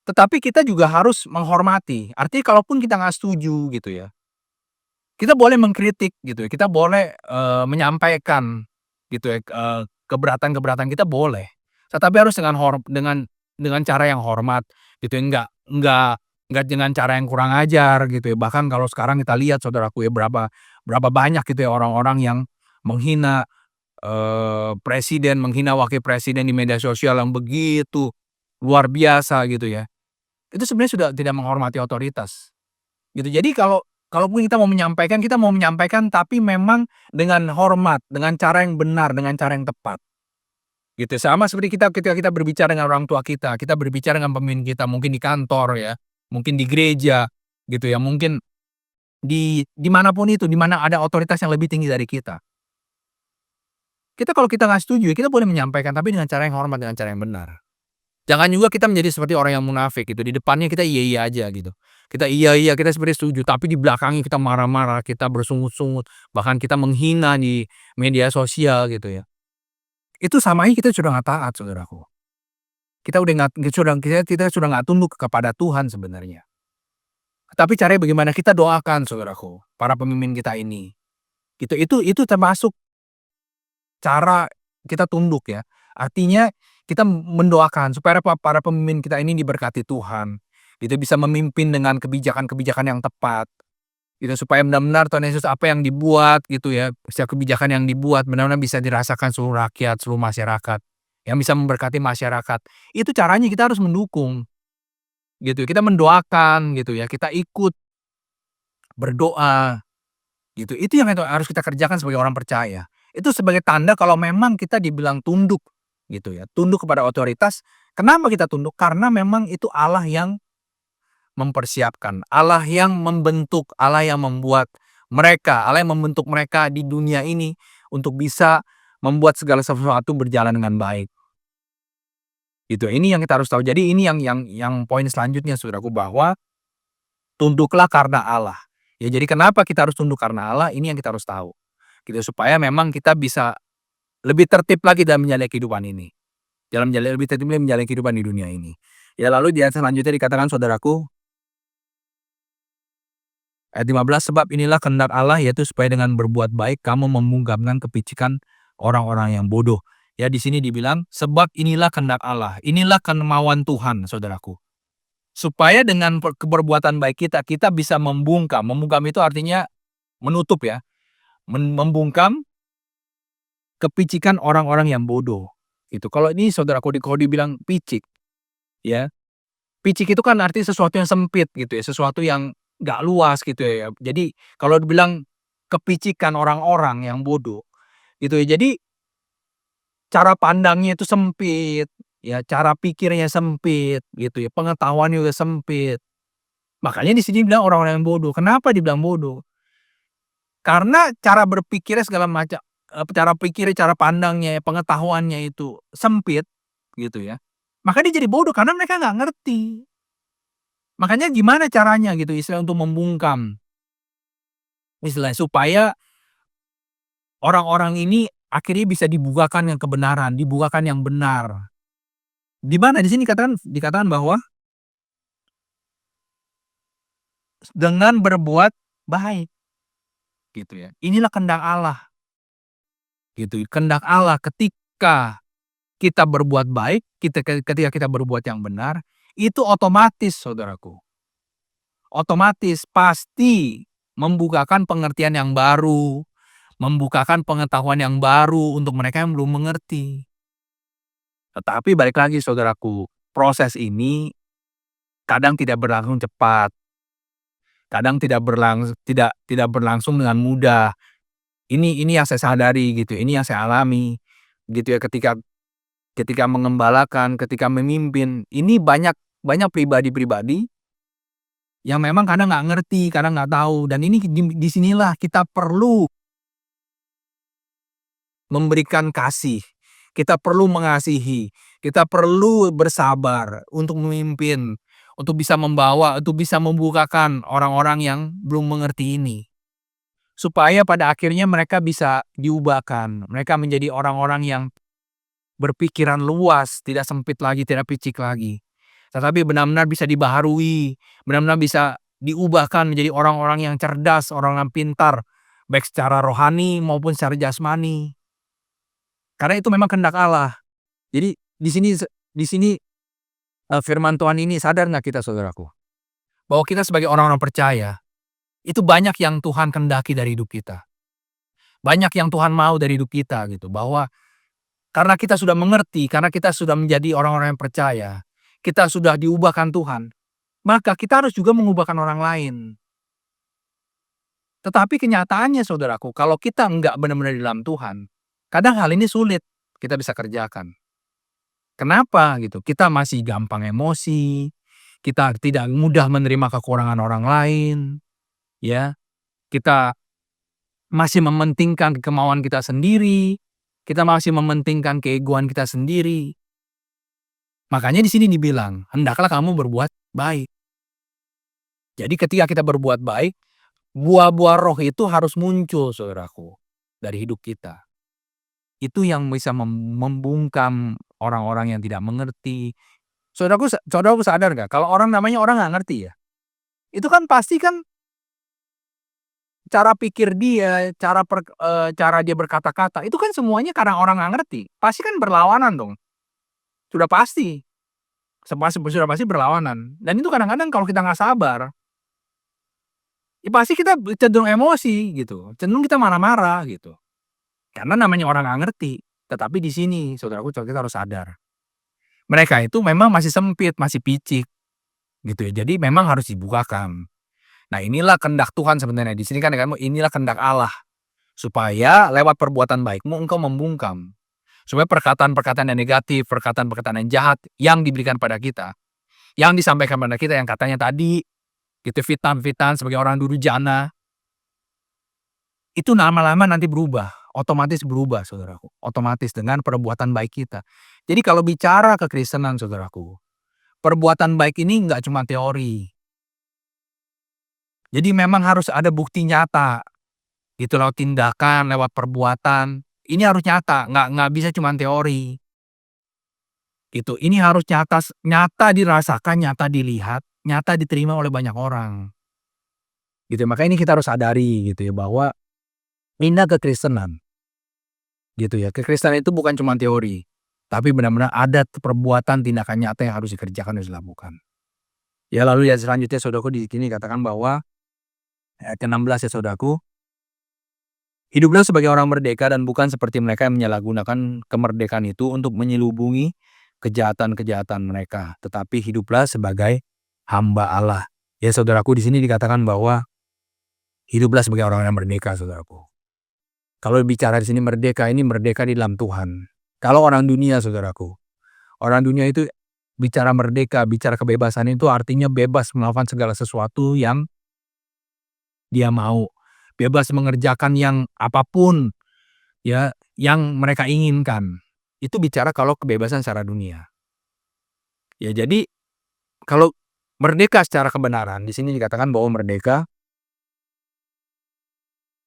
Tetapi kita juga harus menghormati, artinya kalaupun kita nggak setuju gitu ya, kita boleh mengkritik gitu ya, kita boleh, menyampaikan gitu ya, keberatan-keberatan kita boleh, tetapi harus dengan cara yang hormat gitu ya, nggak dengan cara yang kurang ajar gitu ya. Bahkan kalau sekarang kita lihat saudaraku ya, berapa berapa banyak gitu ya orang-orang yang menghina, presiden, menghina wakil presiden di media sosial yang begitu luar biasa gitu ya. Itu sebenarnya sudah tidak menghormati otoritas, gitu. Jadi kalaupun kita mau menyampaikan tapi memang dengan hormat, dengan cara yang benar, dengan cara yang tepat, gitu. Sama seperti kita ketika kita berbicara dengan orang tua kita berbicara dengan pemimpin kita, mungkin di kantor ya, mungkin di gereja, gitu ya, mungkin di manapun itu, di mana ada otoritas yang lebih tinggi dari kita. Kalau kita nggak setuju, ya kita boleh menyampaikan, tapi dengan cara yang hormat, dengan cara yang benar. Jangan juga kita menjadi seperti orang yang munafik gitu, di depannya kita iya-iya aja gitu. Kita iya-iya, kita sebenarnya setuju, tapi di belakangnya kita marah-marah, kita bersungut-sungut, bahkan kita menghina di media sosial gitu ya. Itu sama aja kita sudah nggak taat saudaraku. kita udah kita sudah nggak tunduk kepada Tuhan sebenarnya. Tapi caranya bagaimana? Kita doakan saudaraku, para pemimpin kita ini, gitu. Itu termasuk cara kita tunduk ya. Artinya kita mendoakan supaya para pemimpin kita ini diberkati Tuhan, gitu, bisa memimpin dengan kebijakan-kebijakan yang tepat, gitu, supaya benar-benar Tuhan Yesus apa yang dibuat gitu ya, setiap kebijakan yang dibuat benar-benar bisa dirasakan seluruh rakyat, seluruh masyarakat, yang bisa memberkati masyarakat. Itu caranya kita harus mendukung, gitu. Kita mendoakan gitu ya, kita ikut berdoa, gitu. Itu yang harus kita kerjakan sebagai orang percaya. Itu sebagai tanda kalau memang kita dibilang tunduk, gitu ya, tunduk kepada otoritas. Kenapa kita tunduk? Karena memang itu Allah yang mempersiapkan, Allah yang membentuk, Allah yang membuat mereka, Allah yang membentuk mereka di dunia ini untuk bisa membuat segala sesuatu berjalan dengan baik. Itu, ini yang kita harus tahu. Jadi ini yang poin selanjutnya saudaraku, bahwa tunduklah karena Allah. Ya, jadi kenapa kita harus tunduk karena Allah? Ini yang kita harus tahu. Gitu, supaya memang kita bisa lebih tertib lagi dalam menjalani kehidupan ini. Lebih tertib lagi menjalani kehidupan di dunia ini. Ya, lalu di ayat selanjutnya dikatakan saudaraku, ayat 15, sebab inilah kehendak Allah, yaitu supaya dengan berbuat baik kamu membungkamkan kepicikan orang-orang yang bodoh. Ya, di sini dibilang sebab inilah kehendak Allah. Inilah kemauan Tuhan, saudaraku. Supaya dengan perbuatan baik kita bisa membungkam. Membungkam itu artinya menutup ya. Membungkam kepicikan orang-orang yang bodoh. Itu. Kalau ini saudaraku, kalau dibilang picik, ya. Picik itu kan artinya sesuatu yang sempit gitu ya, sesuatu yang nggak luas gitu ya. Jadi kalau dibilang kepicikan orang-orang yang bodoh, gitu ya. Jadi cara pandangnya itu sempit, ya, cara pikirnya sempit gitu ya, pengetahuannya juga sempit. Makanya di sini bilang orang-orang yang bodoh. Kenapa dibilang bodoh? Karena cara berpikirnya segala macam, cara pikirnya, cara pandangnya, pengetahuannya itu sempit gitu ya. Maka dia jadi bodoh karena mereka nggak ngerti. Makanya gimana caranya gitu istilah untuk membungkam, istilahnya supaya orang-orang ini akhirnya bisa dibukakan yang kebenaran, dibukakan yang benar. Di mana? Di sini dikatakan bahwa dengan berbuat baik, gitu ya. Inilah kehendak Allah, gitu. Kehendak Allah ketika kita berbuat baik, ketika kita berbuat yang benar, itu otomatis saudaraku, otomatis pasti membukakan pengertian yang baru, membukakan pengetahuan yang baru untuk mereka yang belum mengerti. Tetapi balik lagi saudaraku, proses ini kadang tidak berlangsung cepat, kadang tidak berlangsung dengan mudah. Ini yang saya sadari gitu, ini yang saya alami gitu ya, ketika ketika mengembalakan, ketika memimpin. Ini banyak pribadi-pribadi yang memang kadang nggak ngerti, kadang nggak tahu, dan ini di sinilah kita perlu memberikan kasih, kita perlu mengasihi, kita perlu bersabar untuk memimpin, untuk bisa membawa, untuk bisa membukakan orang-orang yang belum mengerti ini. Supaya pada akhirnya mereka bisa diubahkan, mereka menjadi orang-orang yang berpikiran luas, tidak sempit lagi, tidak picik lagi. Tetapi benar-benar bisa dibaharui, benar-benar bisa diubahkan menjadi orang-orang yang cerdas, orang yang pintar, baik secara rohani maupun secara jasmani. Karena itu memang kehendak Allah. Jadi di sini firman Tuhan ini, sadar nggak kita saudaraku, bahwa kita sebagai orang-orang percaya, itu banyak yang Tuhan kehendaki dari hidup kita. Banyak yang Tuhan mau dari hidup kita gitu, bahwa karena kita sudah mengerti, karena kita sudah menjadi orang-orang yang percaya, kita sudah diubahkan Tuhan, maka kita harus juga mengubahkan orang lain. Tetapi kenyataannya saudaraku, kalau kita enggak benar-benar di dalam Tuhan, kadang hal ini sulit kita bisa kerjakan. Kenapa gitu? Kita masih gampang emosi, kita tidak mudah menerima kekurangan orang lain, ya. Kita masih mementingkan kemauan kita sendiri, kita masih mementingkan keegoan kita sendiri. Makanya di sini dibilang, hendaklah kamu berbuat baik. Jadi ketika kita berbuat baik, buah-buah roh itu harus muncul saudaraku dari hidup kita. Itu yang bisa membungkam orang-orang yang tidak mengerti, Saudaraku sadar nggak kalau orang namanya orang nggak ngerti ya, itu kan pasti kan cara pikir dia, cara dia berkata-kata, itu kan semuanya karena orang nggak ngerti, pasti kan berlawanan dong, sudah pasti. Sudah pasti berlawanan, dan itu kadang-kadang kalau kita nggak sabar, ya pasti kita cenderung emosi gitu, cenderung kita marah-marah gitu. Karena namanya orang nggak ngerti, tetapi di sini saudaraku kita harus sadar, mereka itu memang masih sempit, masih picik gitu ya, jadi memang harus dibukakan. Nah inilah kehendak Tuhan sebenarnya, di sini kan inilah kehendak Allah, supaya lewat perbuatan baikmu engkau membungkam, supaya perkataan-perkataan yang negatif, perkataan-perkataan yang jahat yang diberikan pada kita, yang disampaikan pada kita yang katanya tadi, gitu fitnah-fitnah sebagai orang durjana, itu lama-lama nanti berubah, otomatis berubah saudaraku, otomatis dengan perbuatan baik kita. Jadi kalau bicara kekristenan saudaraku, perbuatan baik ini nggak cuma teori. Jadi memang harus ada bukti nyata, gitu lewat tindakan, lewat perbuatan, ini harus nyata, nggak bisa cuma teori. Gitu, ini harus nyata dirasakan, nyata dilihat, nyata diterima oleh banyak orang. Gitu, makanya ini kita harus sadari gitu ya bahwa inilah kekristenan. Gitu ya, kekristenan itu bukan cuma teori, tapi benar-benar ada perbuatan tindakan nyata yang harus dikerjakan, harus dilakukan. Ya lalu ya selanjutnya saudaraku di sini katakan bahwa ayat ke-16 ya saudaraku, hiduplah sebagai orang merdeka dan bukan seperti mereka yang menyalahgunakan kemerdekaan itu untuk menyelubungi kejahatan-kejahatan mereka, tetapi hiduplah sebagai hamba Allah. Ya saudaraku di sini dikatakan bahwa hiduplah sebagai orang yang merdeka saudaraku. Kalau bicara di sini merdeka, ini merdeka di dalam Tuhan. Kalau orang dunia saudaraku, orang dunia itu bicara merdeka, bicara kebebasan itu artinya bebas melakukan segala sesuatu yang dia mau, bebas mengerjakan yang apapun ya yang mereka inginkan. Itu bicara kalau kebebasan secara dunia. Ya jadi kalau merdeka secara kebenaran, di sini dikatakan bahwa merdeka,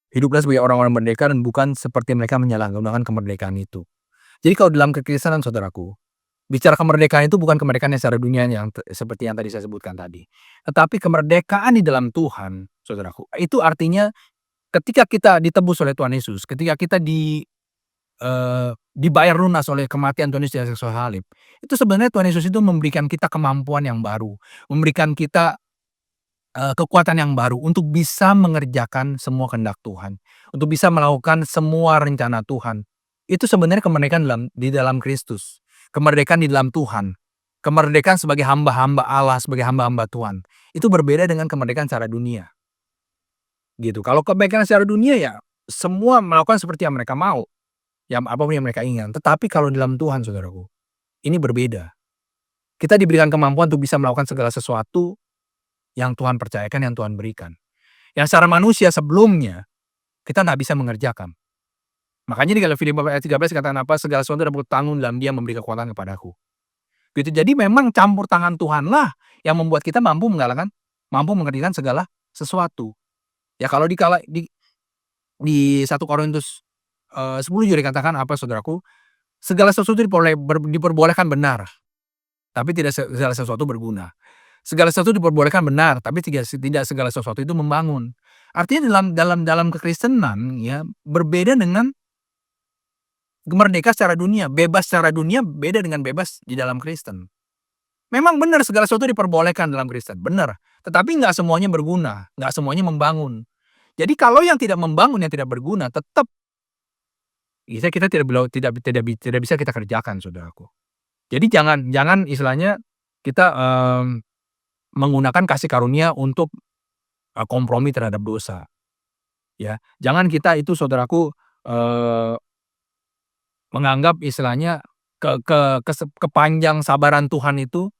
hiduplah sebagai orang-orang merdeka dan bukan seperti mereka menyalahgunakan kemerdekaan itu. Jadi kalau dalam kekristenan saudaraku, bicara kemerdekaan itu bukan kemerdekaan yang secara dunia yang seperti yang tadi saya sebutkan tadi. Tetapi kemerdekaan di dalam Tuhan, saudaraku, itu artinya ketika kita ditebus oleh Tuhan Yesus, ketika kita dibayar lunas oleh kematian Tuhan Yesus di atas salib, itu sebenarnya Tuhan Yesus itu memberikan kita kemampuan yang baru, memberikan kita kekuatan yang baru untuk bisa mengerjakan semua kehendak Tuhan, untuk bisa melakukan semua rencana Tuhan. Itu sebenarnya kemerdekaan di dalam Kristus, kemerdekaan di dalam Tuhan, kemerdekaan sebagai hamba-hamba Allah, sebagai hamba-hamba Tuhan. Itu berbeda dengan kemerdekaan secara dunia. Gitu. Kalau kemerdekaan secara dunia ya semua melakukan seperti yang mereka mau, yang apapun yang mereka inginkan. Tetapi kalau dalam Tuhan saudaraku, ini berbeda. Kita diberikan kemampuan untuk bisa melakukan segala sesuatu yang Tuhan percayakan, yang Tuhan berikan. Yang secara manusia sebelumnya, kita nggak bisa mengerjakan. Makanya di dalam Filipi ayat 13 katakan apa? Segala sesuatu dapat kutanggung dalam Dia memberi kekuatan kepadaku. Gitu. Jadi memang campur tangan Tuhanlah yang membuat kita mampu mengerjakan segala sesuatu. Ya kalau di 1 Korintus 10 juga dikatakan apa saudaraku? Segala sesuatu diperbolehkan benar, tapi tidak segala sesuatu berguna. Segala sesuatu diperbolehkan benar, tapi tidak segala sesuatu itu membangun. Artinya dalam kekristenan ya berbeda dengan merdeka secara dunia, bebas secara dunia beda dengan bebas di dalam Kristen. Memang benar segala sesuatu diperbolehkan dalam Kristen, benar. Tetapi nggak semuanya berguna, nggak semuanya membangun. Jadi kalau yang tidak membangun, yang tidak berguna, tetap kita tidak bisa kita kerjakan, saudaraku. Jadi jangan istilahnya kita menggunakan kasih karunia untuk kompromi terhadap dosa. Ya, jangan kita itu saudaraku menganggap istilahnya kepanjang sabaran Tuhan itu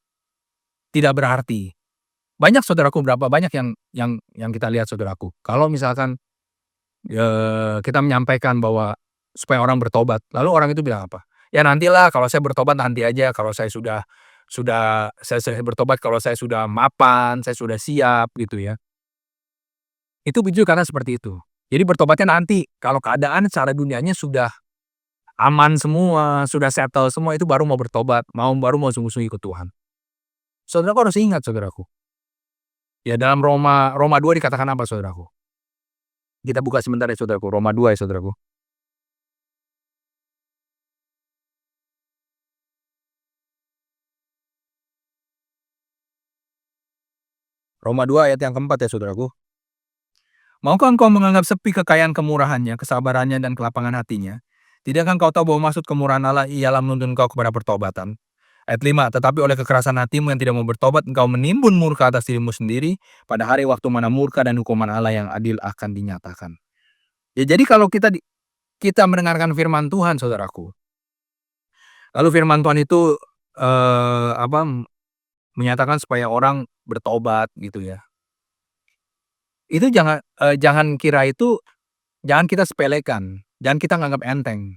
tidak berarti. Banyak saudaraku, berapa banyak yang kita lihat saudaraku. Kalau misalkan kita menyampaikan bahwa supaya orang bertobat, lalu orang itu bilang apa? Ya nantilah kalau saya bertobat nanti aja, kalau saya sudah saya bertobat kalau saya sudah mapan, saya sudah siap gitu ya. Itu karena seperti itu. Jadi bertobatnya nanti, kalau keadaan secara dunianya sudah aman semua, sudah settle semua, itu baru mau bertobat, baru mau sungguh-sungguh ikut Tuhan. Saudaraku harus ingat saudaraku. Ya dalam Roma 2 dikatakan apa saudaraku? Kita buka sebentar ya saudaraku, Roma 2 ya saudaraku. Roma 2 ayat yang keempat ya saudaraku. Maukah engkau menganggap sepi kekayaan kemurahannya, kesabarannya, dan kelapangan hatinya? Tidakkah engkau tahu bahwa maksud kemurahan Allah ialah menuntun engkau kepada pertobatan? Ayat 5, tetapi oleh kekerasan hatimu yang tidak mau bertobat, engkau menimbun murka atas dirimu sendiri pada hari waktu mana murka dan hukuman Allah yang adil akan dinyatakan. Ya jadi kalau kita mendengarkan firman Tuhan saudaraku, lalu firman Tuhan itu menyatakan supaya orang bertobat gitu ya. Itu jangan kira itu, jangan kita sepelekan, jangan kita nganggap enteng,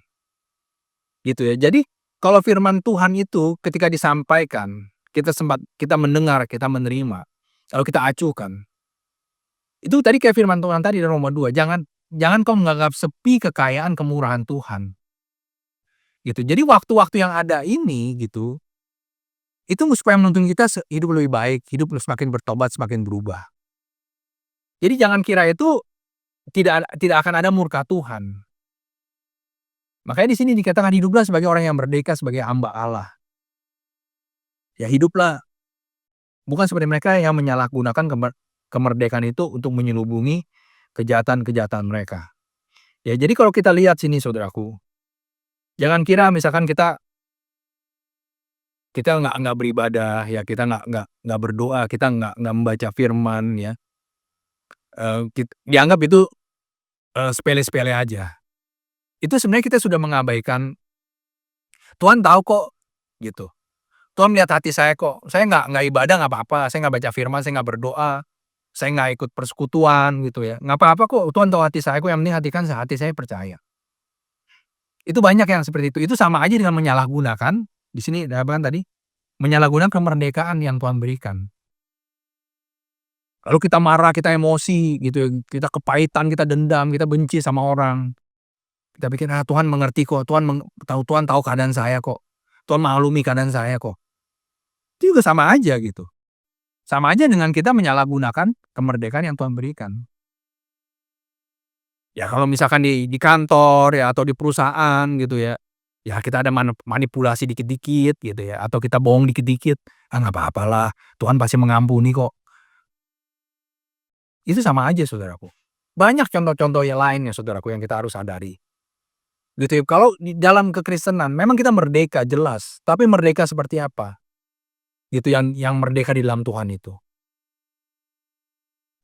gitu ya. Jadi, kalau firman Tuhan itu ketika disampaikan, kita mendengar, kita menerima, lalu kita acuhkan. Itu tadi kayak firman Tuhan tadi dalam Roma 2, jangan kau menganggap sepi kekayaan kemurahan Tuhan. Gitu. Jadi waktu-waktu yang ada ini gitu, itu supaya menuntun kita hidup lebih baik, hidup semakin bertobat, semakin berubah. Jadi jangan kira itu tidak akan ada murka Tuhan. Makanya di sini dikatakan hiduplah sebagai orang yang merdeka, sebagai hamba Allah. Ya hiduplah bukan seperti mereka yang menyalahgunakan kemerdekaan itu untuk menyelubungi kejahatan-kejahatan mereka. Ya jadi kalau kita lihat sini saudaraku, jangan kira misalkan kita nggak beribadah ya, kita nggak berdoa, kita nggak membaca firman ya, dianggap itu sepele-sepele aja. Itu sebenarnya kita sudah mengabaikan, Tuhan tahu kok gitu. Tuhan melihat hati saya kok. Saya nggak ibadah nggak apa-apa, saya nggak baca firman, saya nggak berdoa, saya nggak ikut persekutuan gitu ya. Nggak apa-apa kok, Tuhan tahu hati saya kok, yang penting hati saya percaya. Itu banyak yang seperti itu. Itu sama aja dengan menyalahgunakan, di sini apa kan tadi, menyalahgunakan kemerdekaan yang Tuhan berikan. Lalu kita marah, kita emosi gitu ya, kita kepahitan, kita dendam, kita benci sama orang. Kita pikir, Tuhan mengerti kok, Tuhan tahu keadaan saya kok. Tuhan maklumi keadaan saya kok. Itu juga sama aja gitu. Sama aja dengan kita menyalahgunakan kemerdekaan yang Tuhan berikan. Ya kalau misalkan di kantor ya atau di perusahaan gitu ya, ya kita ada manipulasi dikit-dikit gitu ya, atau kita bohong dikit-dikit, nggak apa-apalah, Tuhan pasti mengampuni kok. Itu sama aja saudaraku. Banyak contoh-contoh yang lain ya saudaraku yang kita harus sadari. Gitu ya, kalau di dalam kekristenan memang kita merdeka jelas, tapi merdeka seperti apa? Gitu yang merdeka di dalam Tuhan itu.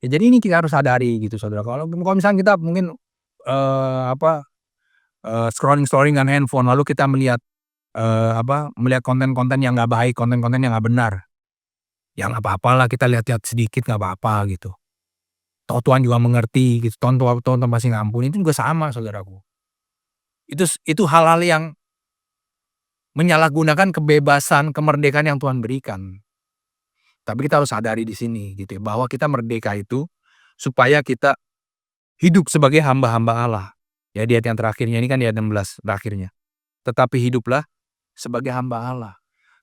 Ya jadi ini kita harus sadari gitu saudara. Kalau misalnya kita mungkin, scrolling dengan handphone lalu kita melihat, melihat konten-konten yang nggak baik, konten-konten yang nggak benar. Ya nggak apa-apalah kita lihat-lihat sedikit nggak apa-apa gitu. Toh Tuhan juga mengerti gitu, Tuhan pasti ngampuni, itu juga sama saudaraku. Itu hal-hal yang menyalahgunakan kebebasan, kemerdekaan yang Tuhan berikan. Tapi kita harus sadari di sini gitu ya, bahwa kita merdeka itu supaya kita hidup sebagai hamba-hamba Allah. Ya di ayat yang terakhirnya ini kan di ayat 16 terakhirnya. Tetapi hiduplah sebagai hamba Allah.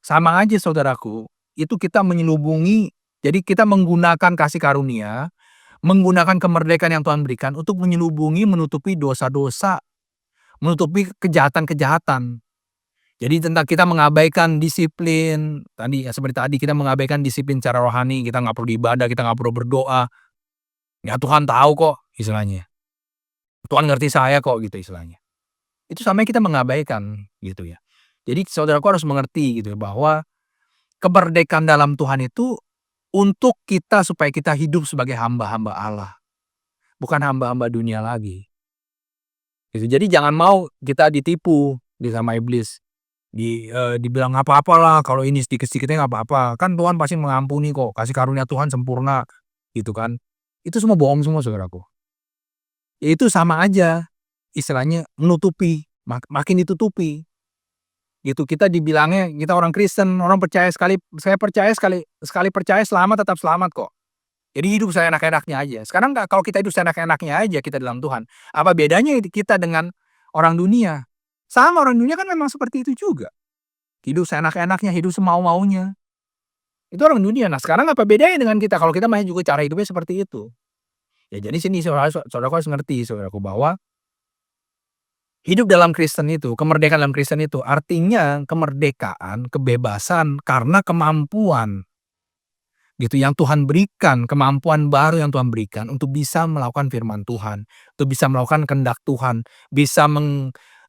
Sama aja saudaraku, itu kita menyelubungi, jadi kita menggunakan kasih karunia, menggunakan kemerdekaan yang Tuhan berikan untuk menyelubungi, menutupi dosa-dosa, menutupi kejahatan-kejahatan. Jadi tentang kita mengabaikan disiplin, tadi ya seperti tadi kita mengabaikan disiplin secara rohani, kita nggak perlu ibadah, kita nggak perlu berdoa. Ya Tuhan tahu kok istilahnya. Tuhan ngerti saya kok gitu istilahnya. Itu sama kita mengabaikan gitu ya. Jadi saudaraku harus mengerti gitu ya, bahwa kemerdekaan dalam Tuhan itu untuk kita supaya kita hidup sebagai hamba-hamba Allah. Bukan hamba-hamba dunia lagi. Gitu. Jadi jangan mau kita ditipu sama iblis. Dibilang nggak apa-apalah kalau ini sedikit-sedikitnya nggak apa-apa. Kan Tuhan pasti mengampuni kok, kasih karunia Tuhan sempurna gitu kan. Itu semua bohong semua saudaraku. Ya itu sama aja, istilahnya menutupi, makin ditutupi. Gitu, kita dibilangnya kita orang Kristen, orang percaya saya percaya sekali percaya selamat tetap selamat kok. Jadi hidup seenak-enaknya aja. Sekarang kalau kita hidup seenak-enaknya aja kita dalam Tuhan, apa bedanya kita dengan orang dunia? Sama, orang dunia kan memang seperti itu juga. Hidup seenak-enaknya, hidup semau-maunya. Itu orang dunia. Nah, sekarang apa bedanya dengan kita? Kalau kita masih juga cara hidupnya seperti itu. Ya jadi sini saudaraku harus ngerti saudaraku bahwa hidup dalam Kristen itu, kemerdekaan dalam Kristen itu artinya kemerdekaan, kebebasan karena kemampuan gitu yang Tuhan berikan, kemampuan baru yang Tuhan berikan untuk bisa melakukan firman Tuhan, untuk bisa melakukan kehendak Tuhan, bisa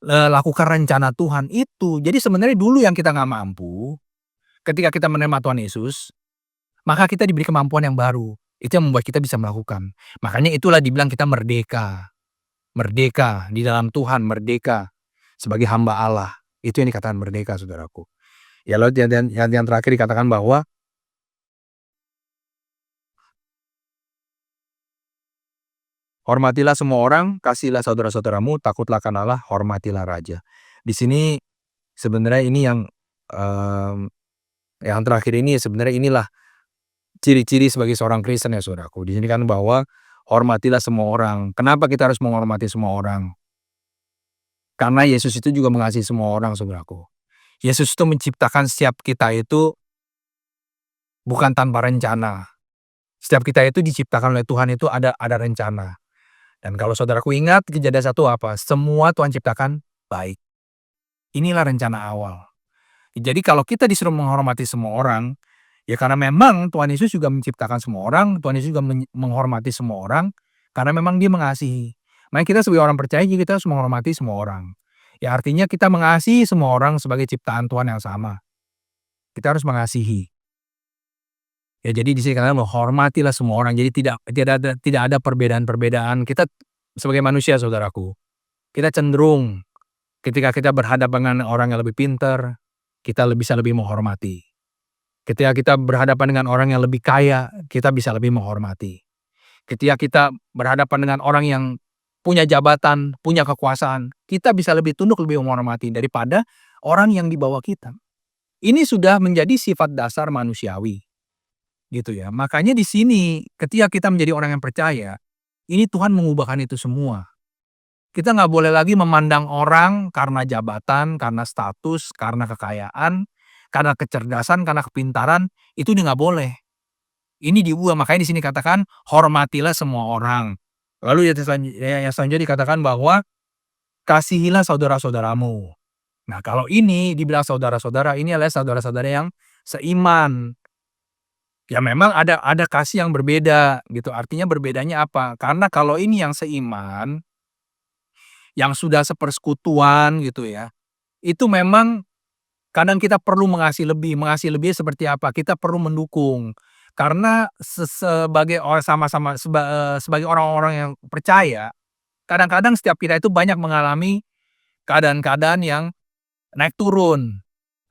lakukan rencana Tuhan itu. Jadi sebenarnya dulu yang kita nggak mampu, ketika kita menerima Tuhan Yesus, maka kita diberi kemampuan yang baru. Itu yang membuat kita bisa melakukan. Makanya itulah dibilang kita merdeka. Merdeka di dalam Tuhan, merdeka sebagai hamba Allah. Itu yang dikatakan merdeka, saudaraku. Ya lalu yang terakhir dikatakan bahwa hormatilah semua orang, kasihilah saudara-saudaramu, takutlah akan Allah, hormatilah raja. Di sini sebenarnya ini yang terakhir ini sebenarnya inilah ciri-ciri sebagai seorang Kristen ya saudaraku. Di sini kan bahwa hormatilah semua orang. Kenapa kita harus menghormati semua orang? Karena Yesus itu juga mengasihi semua orang saudaraku. Yesus itu menciptakan setiap kita itu bukan tanpa rencana. Setiap kita itu diciptakan oleh Tuhan itu ada rencana. Dan kalau saudaraku ingat Kejadian 1 apa? Semua Tuhan ciptakan baik. Inilah rencana awal. Jadi kalau kita disuruh menghormati semua orang, ya karena memang Tuhan Yesus juga menciptakan semua orang, Tuhan Yesus juga menghormati semua orang, karena memang Dia mengasihi. Makanya kita sebagai orang percaya kita harus menghormati semua orang. Ya artinya kita mengasihi semua orang sebagai ciptaan Tuhan yang sama. Kita harus mengasihi. Ya jadi di sini katakan hormatilah semua orang. Jadi tidak ada perbedaan-perbedaan. Kita sebagai manusia saudaraku, kita cenderung ketika kita berhadapan dengan orang yang lebih pintar, kita bisa lebih menghormati. Ketika kita berhadapan dengan orang yang lebih kaya, kita bisa lebih menghormati. Ketika kita berhadapan dengan orang yang punya jabatan, punya kekuasaan, kita bisa lebih tunduk, lebih menghormati daripada orang yang di bawah kita. Ini sudah menjadi sifat dasar manusiawi. Gitu ya. Makanya di sini ketika kita menjadi orang yang percaya, ini Tuhan mengubahkan itu semua. Kita nggak boleh lagi memandang orang karena jabatan, karena status, karena kekayaan, karena kecerdasan, karena kepintaran, itu dia nggak boleh. Ini diubah, makanya di sini katakan hormatilah semua orang. Lalu yang selanjutnya dikatakan bahwa kasihilah saudara-saudaramu. Nah kalau ini dibilang saudara-saudara, ini adalah saudara-saudara yang seiman. Ya memang ada kasih yang berbeda gitu, artinya berbedanya apa? Karena kalau ini yang seiman, yang sudah sepersekutuan gitu ya, itu memang kadang kita perlu mengasihi lebih seperti apa? Kita perlu mendukung. Karena sebagai sebagai orang-orang yang percaya, kadang-kadang setiap kita itu banyak mengalami keadaan-keadaan yang naik turun.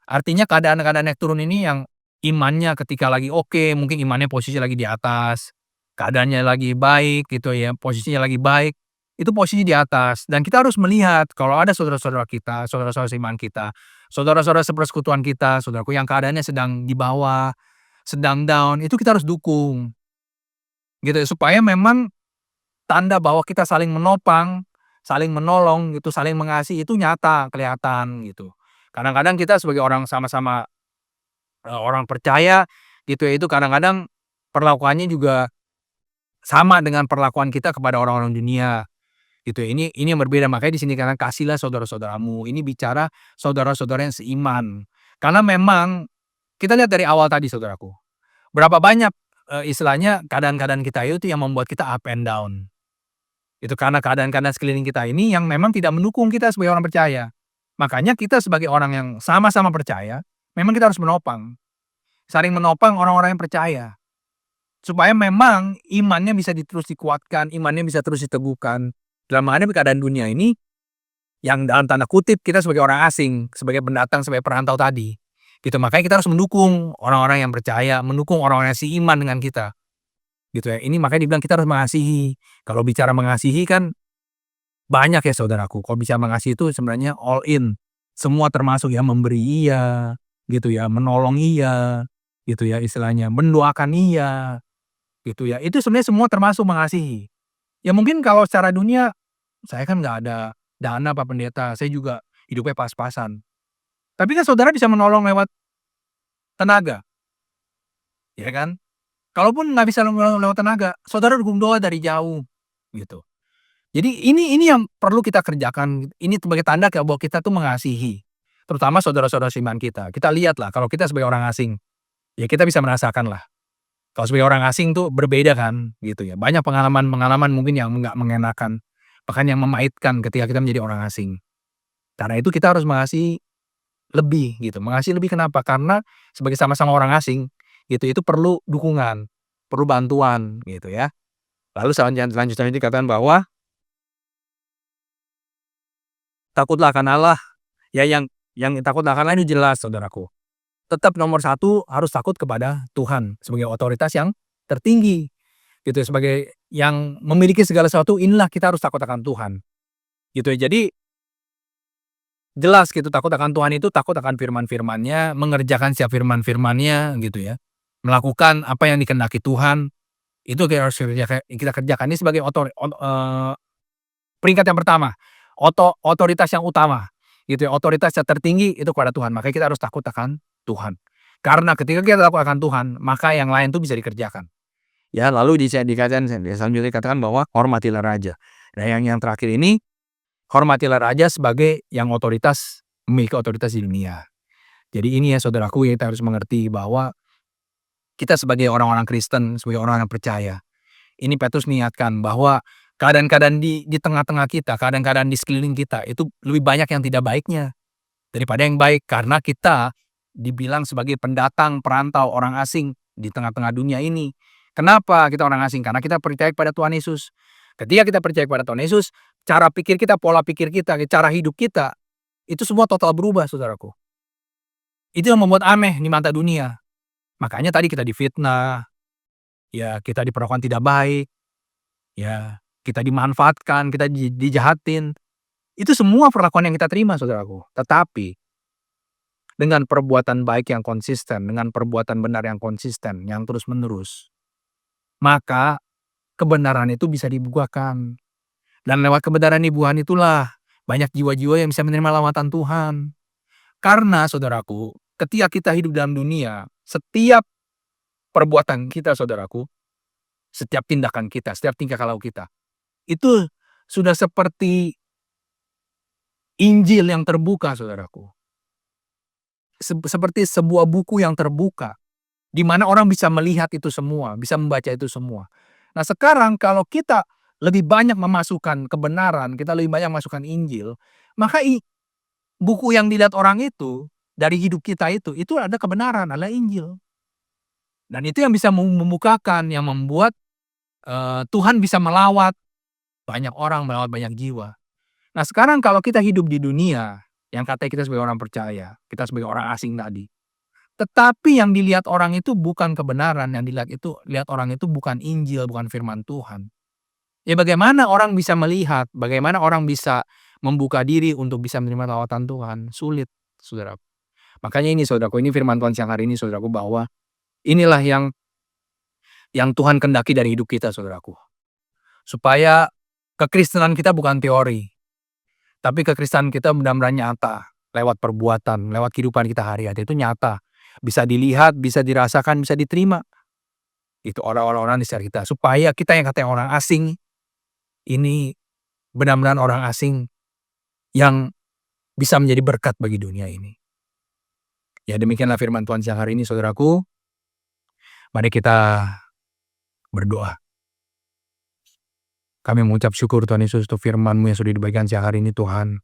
Artinya keadaan-keadaan naik turun ini yang imannya ketika lagi oke, mungkin imannya posisi lagi di atas, keadaannya lagi baik gitu ya, posisinya lagi baik, itu posisi di atas. Dan kita harus melihat kalau ada saudara-saudara kita, saudara-saudara seiman kita, saudara-saudara sepersekutuan kita, saudaraku yang keadaannya sedang di bawah, sedang down, itu kita harus dukung. Gitu ya, supaya memang tanda bahwa kita saling menopang, saling menolong gitu, saling mengasihi itu nyata, kelihatan gitu. Kadang-kadang kita sebagai orang sama-sama orang percaya gitu ya, itu kadang-kadang perlakuannya juga sama dengan perlakuan kita kepada orang-orang dunia gitu ya. Ini yang berbeda, makanya di sini karena kasihlah saudara-saudaramu. Ini bicara saudara-saudara yang seiman. Karena memang kita lihat dari awal tadi saudaraku, berapa banyak istilahnya keadaan-keadaan kita itu yang membuat kita up and down. Itu karena keadaan-keadaan sekeliling kita ini yang memang tidak mendukung kita sebagai orang percaya. Makanya kita sebagai orang yang sama-sama percaya, memang kita harus menopang. Saling menopang orang-orang yang percaya. Supaya memang imannya bisa terus dikuatkan, imannya bisa terus diteguhkan. Dalam menghadapi keadaan dunia ini, yang dalam tanda kutip kita sebagai orang asing, sebagai pendatang, sebagai perantau tadi. Gitu, makanya kita harus mendukung orang-orang yang percaya, mendukung orang-orang yang seiman dengan kita. Gitu ya. Ini makanya dibilang kita harus mengasihi. Kalau bicara mengasihi kan banyak ya saudaraku. Kalau bicara mengasihi itu sebenarnya all in. Semua termasuk ya, memberi iya, gitu ya, menolong iya, gitu ya istilahnya, mendoakan iya, gitu ya. Itu sebenarnya semua termasuk mengasihi. Ya mungkin kalau secara dunia, saya kan nggak ada dana Pak Pendeta, saya juga hidupnya pas-pasan. Tapi kan saudara bisa menolong lewat tenaga. ya kan? Kalaupun nggak bisa lewat tenaga, saudara dukung doa dari jauh, gitu. Jadi ini yang perlu kita kerjakan, ini sebagai tanda bahwa kita tuh mengasihi, terutama saudara-saudara seiman kita. Kita lihatlah kalau kita sebagai orang asing, ya kita bisa merasakanlah. Kalau sebagai orang asing tuh berbeda kan, gitu ya. Banyak pengalaman-pengalaman mungkin yang nggak mengenakan, bahkan yang memahitkan ketika kita menjadi orang asing. Karena itu kita harus mengasihi lebih gitu. Mengasihi lebih kenapa? Karena sebagai sama-sama orang asing, gitu, itu perlu dukungan, perlu bantuan gitu ya. Lalu selanjutnya dikatakan bahwa takutlah akan Allah, ya yang takutlah akan Allah ini jelas saudaraku. Tetap nomor satu harus takut kepada Tuhan sebagai otoritas yang tertinggi, gitu ya, sebagai yang memiliki segala sesuatu, inilah kita harus takut akan Tuhan, gitu ya. Jadi jelas gitu, takut akan Tuhan itu takut akan firman-firman-Nya, mengerjakan setiap firman-firman-Nya gitu ya. Melakukan apa yang dikehendaki Tuhan, itu harus kita kerjakan. Ini sebagai peringkat yang pertama, otoritas yang utama gitu ya, otoritas yang tertinggi itu kepada Tuhan. Makanya kita harus takut akan Tuhan. Karena ketika kita takut akan Tuhan, maka yang lain itu bisa dikerjakan. Ya, lalu dikatakan selanjutnya dikatakan bahwa hormatilah raja. Nah, yang terakhir ini, hormatilah raja sebagai yang memiliki otoritas di dunia. Jadi ini ya saudaraku, kita harus mengerti bahwa kita sebagai orang-orang Kristen, sebagai orang yang percaya, ini Petrus mengingatkan bahwa keadaan-keadaan di tengah-tengah kita, keadaan-keadaan di sekeliling kita itu lebih banyak yang tidak baiknya daripada yang baik, karena kita dibilang sebagai pendatang, perantau, orang asing di tengah-tengah dunia ini. Kenapa kita orang asing? Karena kita percaya kepada Tuhan Yesus. Ketika kita percaya kepada Tuhan Yesus, cara pikir kita, pola pikir kita, cara hidup kita, itu semua total berubah saudaraku. Itu yang membuat aneh di mata dunia. Makanya tadi kita difitnah, ya kita diperlakukan tidak baik, ya kita dimanfaatkan, kita dijahatin. Itu semua perlakuan yang kita terima saudaraku. Tetapi dengan perbuatan baik yang konsisten, dengan perbuatan benar yang konsisten, yang terus-menerus, maka kebenaran itu bisa dibukakan. Dan lewat kebenaran dibukakan itulah banyak jiwa-jiwa yang bisa menerima lawatan Tuhan. Karena saudaraku, ketika kita hidup dalam dunia, setiap perbuatan kita saudaraku, setiap tindakan kita, setiap tingkah laku kita, itu sudah seperti Injil yang terbuka saudaraku. Seperti sebuah buku yang terbuka, di mana orang bisa melihat itu semua, bisa membaca itu semua. Nah sekarang kalau kita lebih banyak memasukkan kebenaran, kita lebih banyak memasukkan Injil, maka buku yang dilihat orang itu, dari hidup kita itu ada kebenaran, adalah Injil. Dan itu yang bisa membukakan, yang membuat Tuhan bisa melawat banyak orang, melawat banyak jiwa. Nah sekarang kalau kita hidup di dunia, yang katanya kita sebagai orang percaya, kita sebagai orang asing tadi, tetapi yang dilihat orang itu bukan kebenaran, yang lihat orang itu bukan Injil, bukan firman Tuhan. Ya bagaimana orang bisa melihat, bagaimana orang bisa membuka diri untuk bisa menerima lawatan Tuhan? Sulit, saudaraku. Makanya ini saudaraku, ini firman Tuhan siang hari ini saudaraku, bahwa inilah yang Tuhan kehendaki dari hidup kita saudaraku. Supaya kekristenan kita bukan teori, tapi kekristenan kita benar-benar nyata, lewat perbuatan, lewat kehidupan kita hari-hari, itu nyata. Bisa dilihat, bisa dirasakan, bisa diterima. Itu orang-orang di sekitar kita. Supaya kita yang katanya orang asing, ini benar-benar orang asing yang bisa menjadi berkat bagi dunia ini. Ya demikianlah firman Tuhan siang hari ini saudaraku. Mari kita berdoa. Kami mengucap syukur Tuhan Yesus untuk firman-Mu yang sudah dibagikan siang hari ini Tuhan.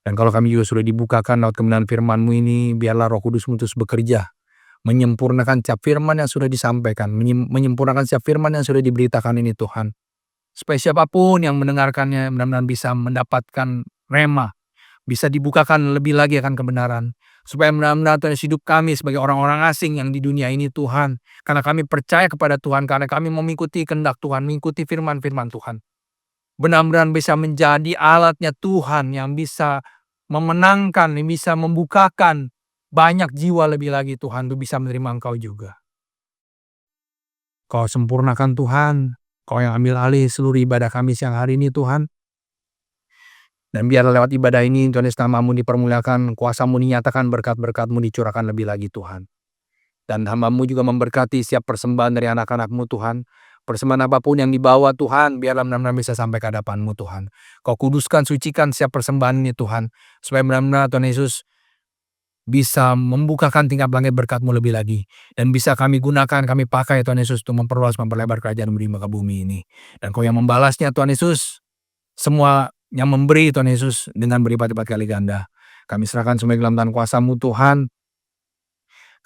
Dan kalau kami juga sudah dibukakan lewat kebenaran firman-Mu ini, biarlah Roh Kudus-Mu terus bekerja, menyempurnakan setiap firman yang sudah disampaikan, menyempurnakan setiap firman yang sudah diberitakan ini Tuhan. Supaya siapapun yang mendengarkannya benar-benar bisa mendapatkan rema, bisa dibukakan lebih lagi akan kebenaran. Supaya benar-benar Tuhan hidup kami sebagai orang-orang asing yang di dunia ini Tuhan. Karena kami percaya kepada Tuhan, karena kami mengikuti kehendak Tuhan, mengikuti firman-firman Tuhan. Benar-benar bisa menjadi alatnya Tuhan yang bisa memenangkan, yang bisa membukakan banyak jiwa lebih lagi Tuhan untuk bisa menerima Engkau juga. Kau sempurnakan Tuhan, Kau yang ambil alih seluruh ibadah kami siang hari ini Tuhan. Dan biarlah lewat ibadah ini Tuhan Yesus nama-Mu dipermuliakan, kuasa-Mu dinyatakan, berkat-berkat-Mu dicurahkan lebih lagi Tuhan. Dan hamba-Mu juga memberkati setiap persembahan dari anak-anak-Mu Tuhan. Persembahan apapun yang dibawa Tuhan, biarlah benar-benar bisa sampai ke hadapan-Mu Tuhan. Kau kuduskan, sucikan setiap persembahan ini Tuhan. Supaya benar-benar Tuhan Yesus bisa membukakan tingkap langit berkat-Mu lebih lagi. Dan bisa kami gunakan, kami pakai Tuhan Yesus untuk memperluas, memperlebar kerajaan-Mu di muka bumi ini. Dan Kau yang membalasnya Tuhan Yesus, semua yang memberi Tuhan Yesus dengan berlipat-lipat kali ganda. Kami serahkan semua ke dalam tangan kuasa-Mu Tuhan.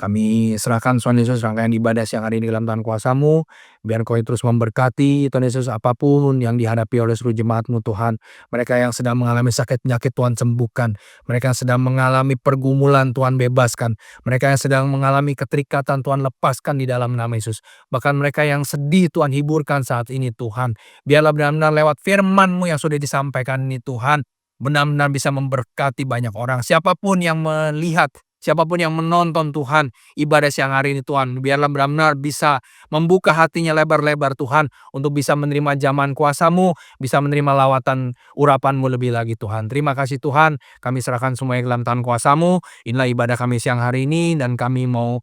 Kami serahkan Tuhan Yesus rangkaian ibadah siang hari ini dalam tangan kuasa-Mu. Biar Kau terus memberkati Tuhan Yesus apapun yang dihadapi oleh seluruh jemaat-Mu Tuhan. Mereka yang sedang mengalami sakit penyakit Tuhan sembuhkan. Mereka yang sedang mengalami pergumulan Tuhan bebaskan. Mereka yang sedang mengalami keterikatan Tuhan lepaskan di dalam nama Yesus. Bahkan mereka yang sedih Tuhan hiburkan saat ini Tuhan. Biarlah benar-benar lewat firman-Mu yang sudah disampaikan ini Tuhan, benar-benar bisa memberkati banyak orang. Siapapun yang melihat, siapapun yang menonton Tuhan ibadah siang hari ini Tuhan, biarlah benar-benar bisa membuka hatinya lebar-lebar Tuhan untuk bisa menerima jaman kuasa-Mu, bisa menerima lawatan urapan-Mu lebih lagi Tuhan. Terima kasih Tuhan, kami serahkan semuanya ke dalam tangan kuasa-Mu. Inilah ibadah kami siang hari ini dan kami mau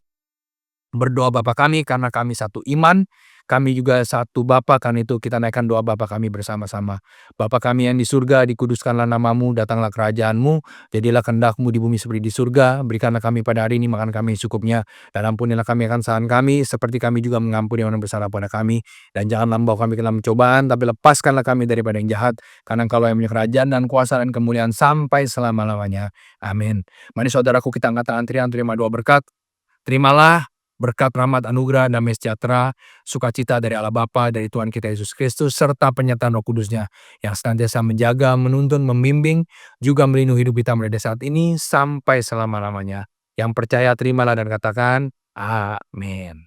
berdoa Bapa kami karena kami satu iman. Kami juga satu Bapa, karena itu kita naikkan doa Bapa kami bersama-sama. Bapa kami yang di surga, dikuduskanlah nama-Mu, datanglah kerajaan-Mu, jadilah kehendak-Mu di bumi seperti di surga. Berikanlah kami pada hari ini makan kami secukupnya, dan ampunilah kami akan kesalahan kami, seperti kami juga mengampuni orang bersalah pada kami. Dan janganlah membawa kami ke dalam cobaan, tapi lepaskanlah kami daripada yang jahat, karena Engkau yang punya kerajaan dan kuasa dan kemuliaan sampai selama-lamanya. Amin. Mari saudaraku, kita angkat tangan terima doa berkat. Terimalah berkat, rahmat, anugerah, damai sejahtera, sukacita dari Allah Bapa, dari Tuhan kita Yesus Kristus, serta penyertaan Roh Kudus-Nya yang senantiasa menjaga, menuntun, membimbing, juga melindungi hidup kita mulai dari saat ini sampai selama-lamanya. Yang percaya terimalah dan katakan amin.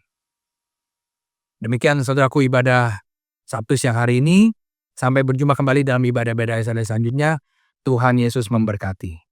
Demikian saudaraku ibadah Sabtu siang hari ini. Sampai berjumpa kembali dalam ibadah-ibadah selanjutnya. Tuhan Yesus memberkati.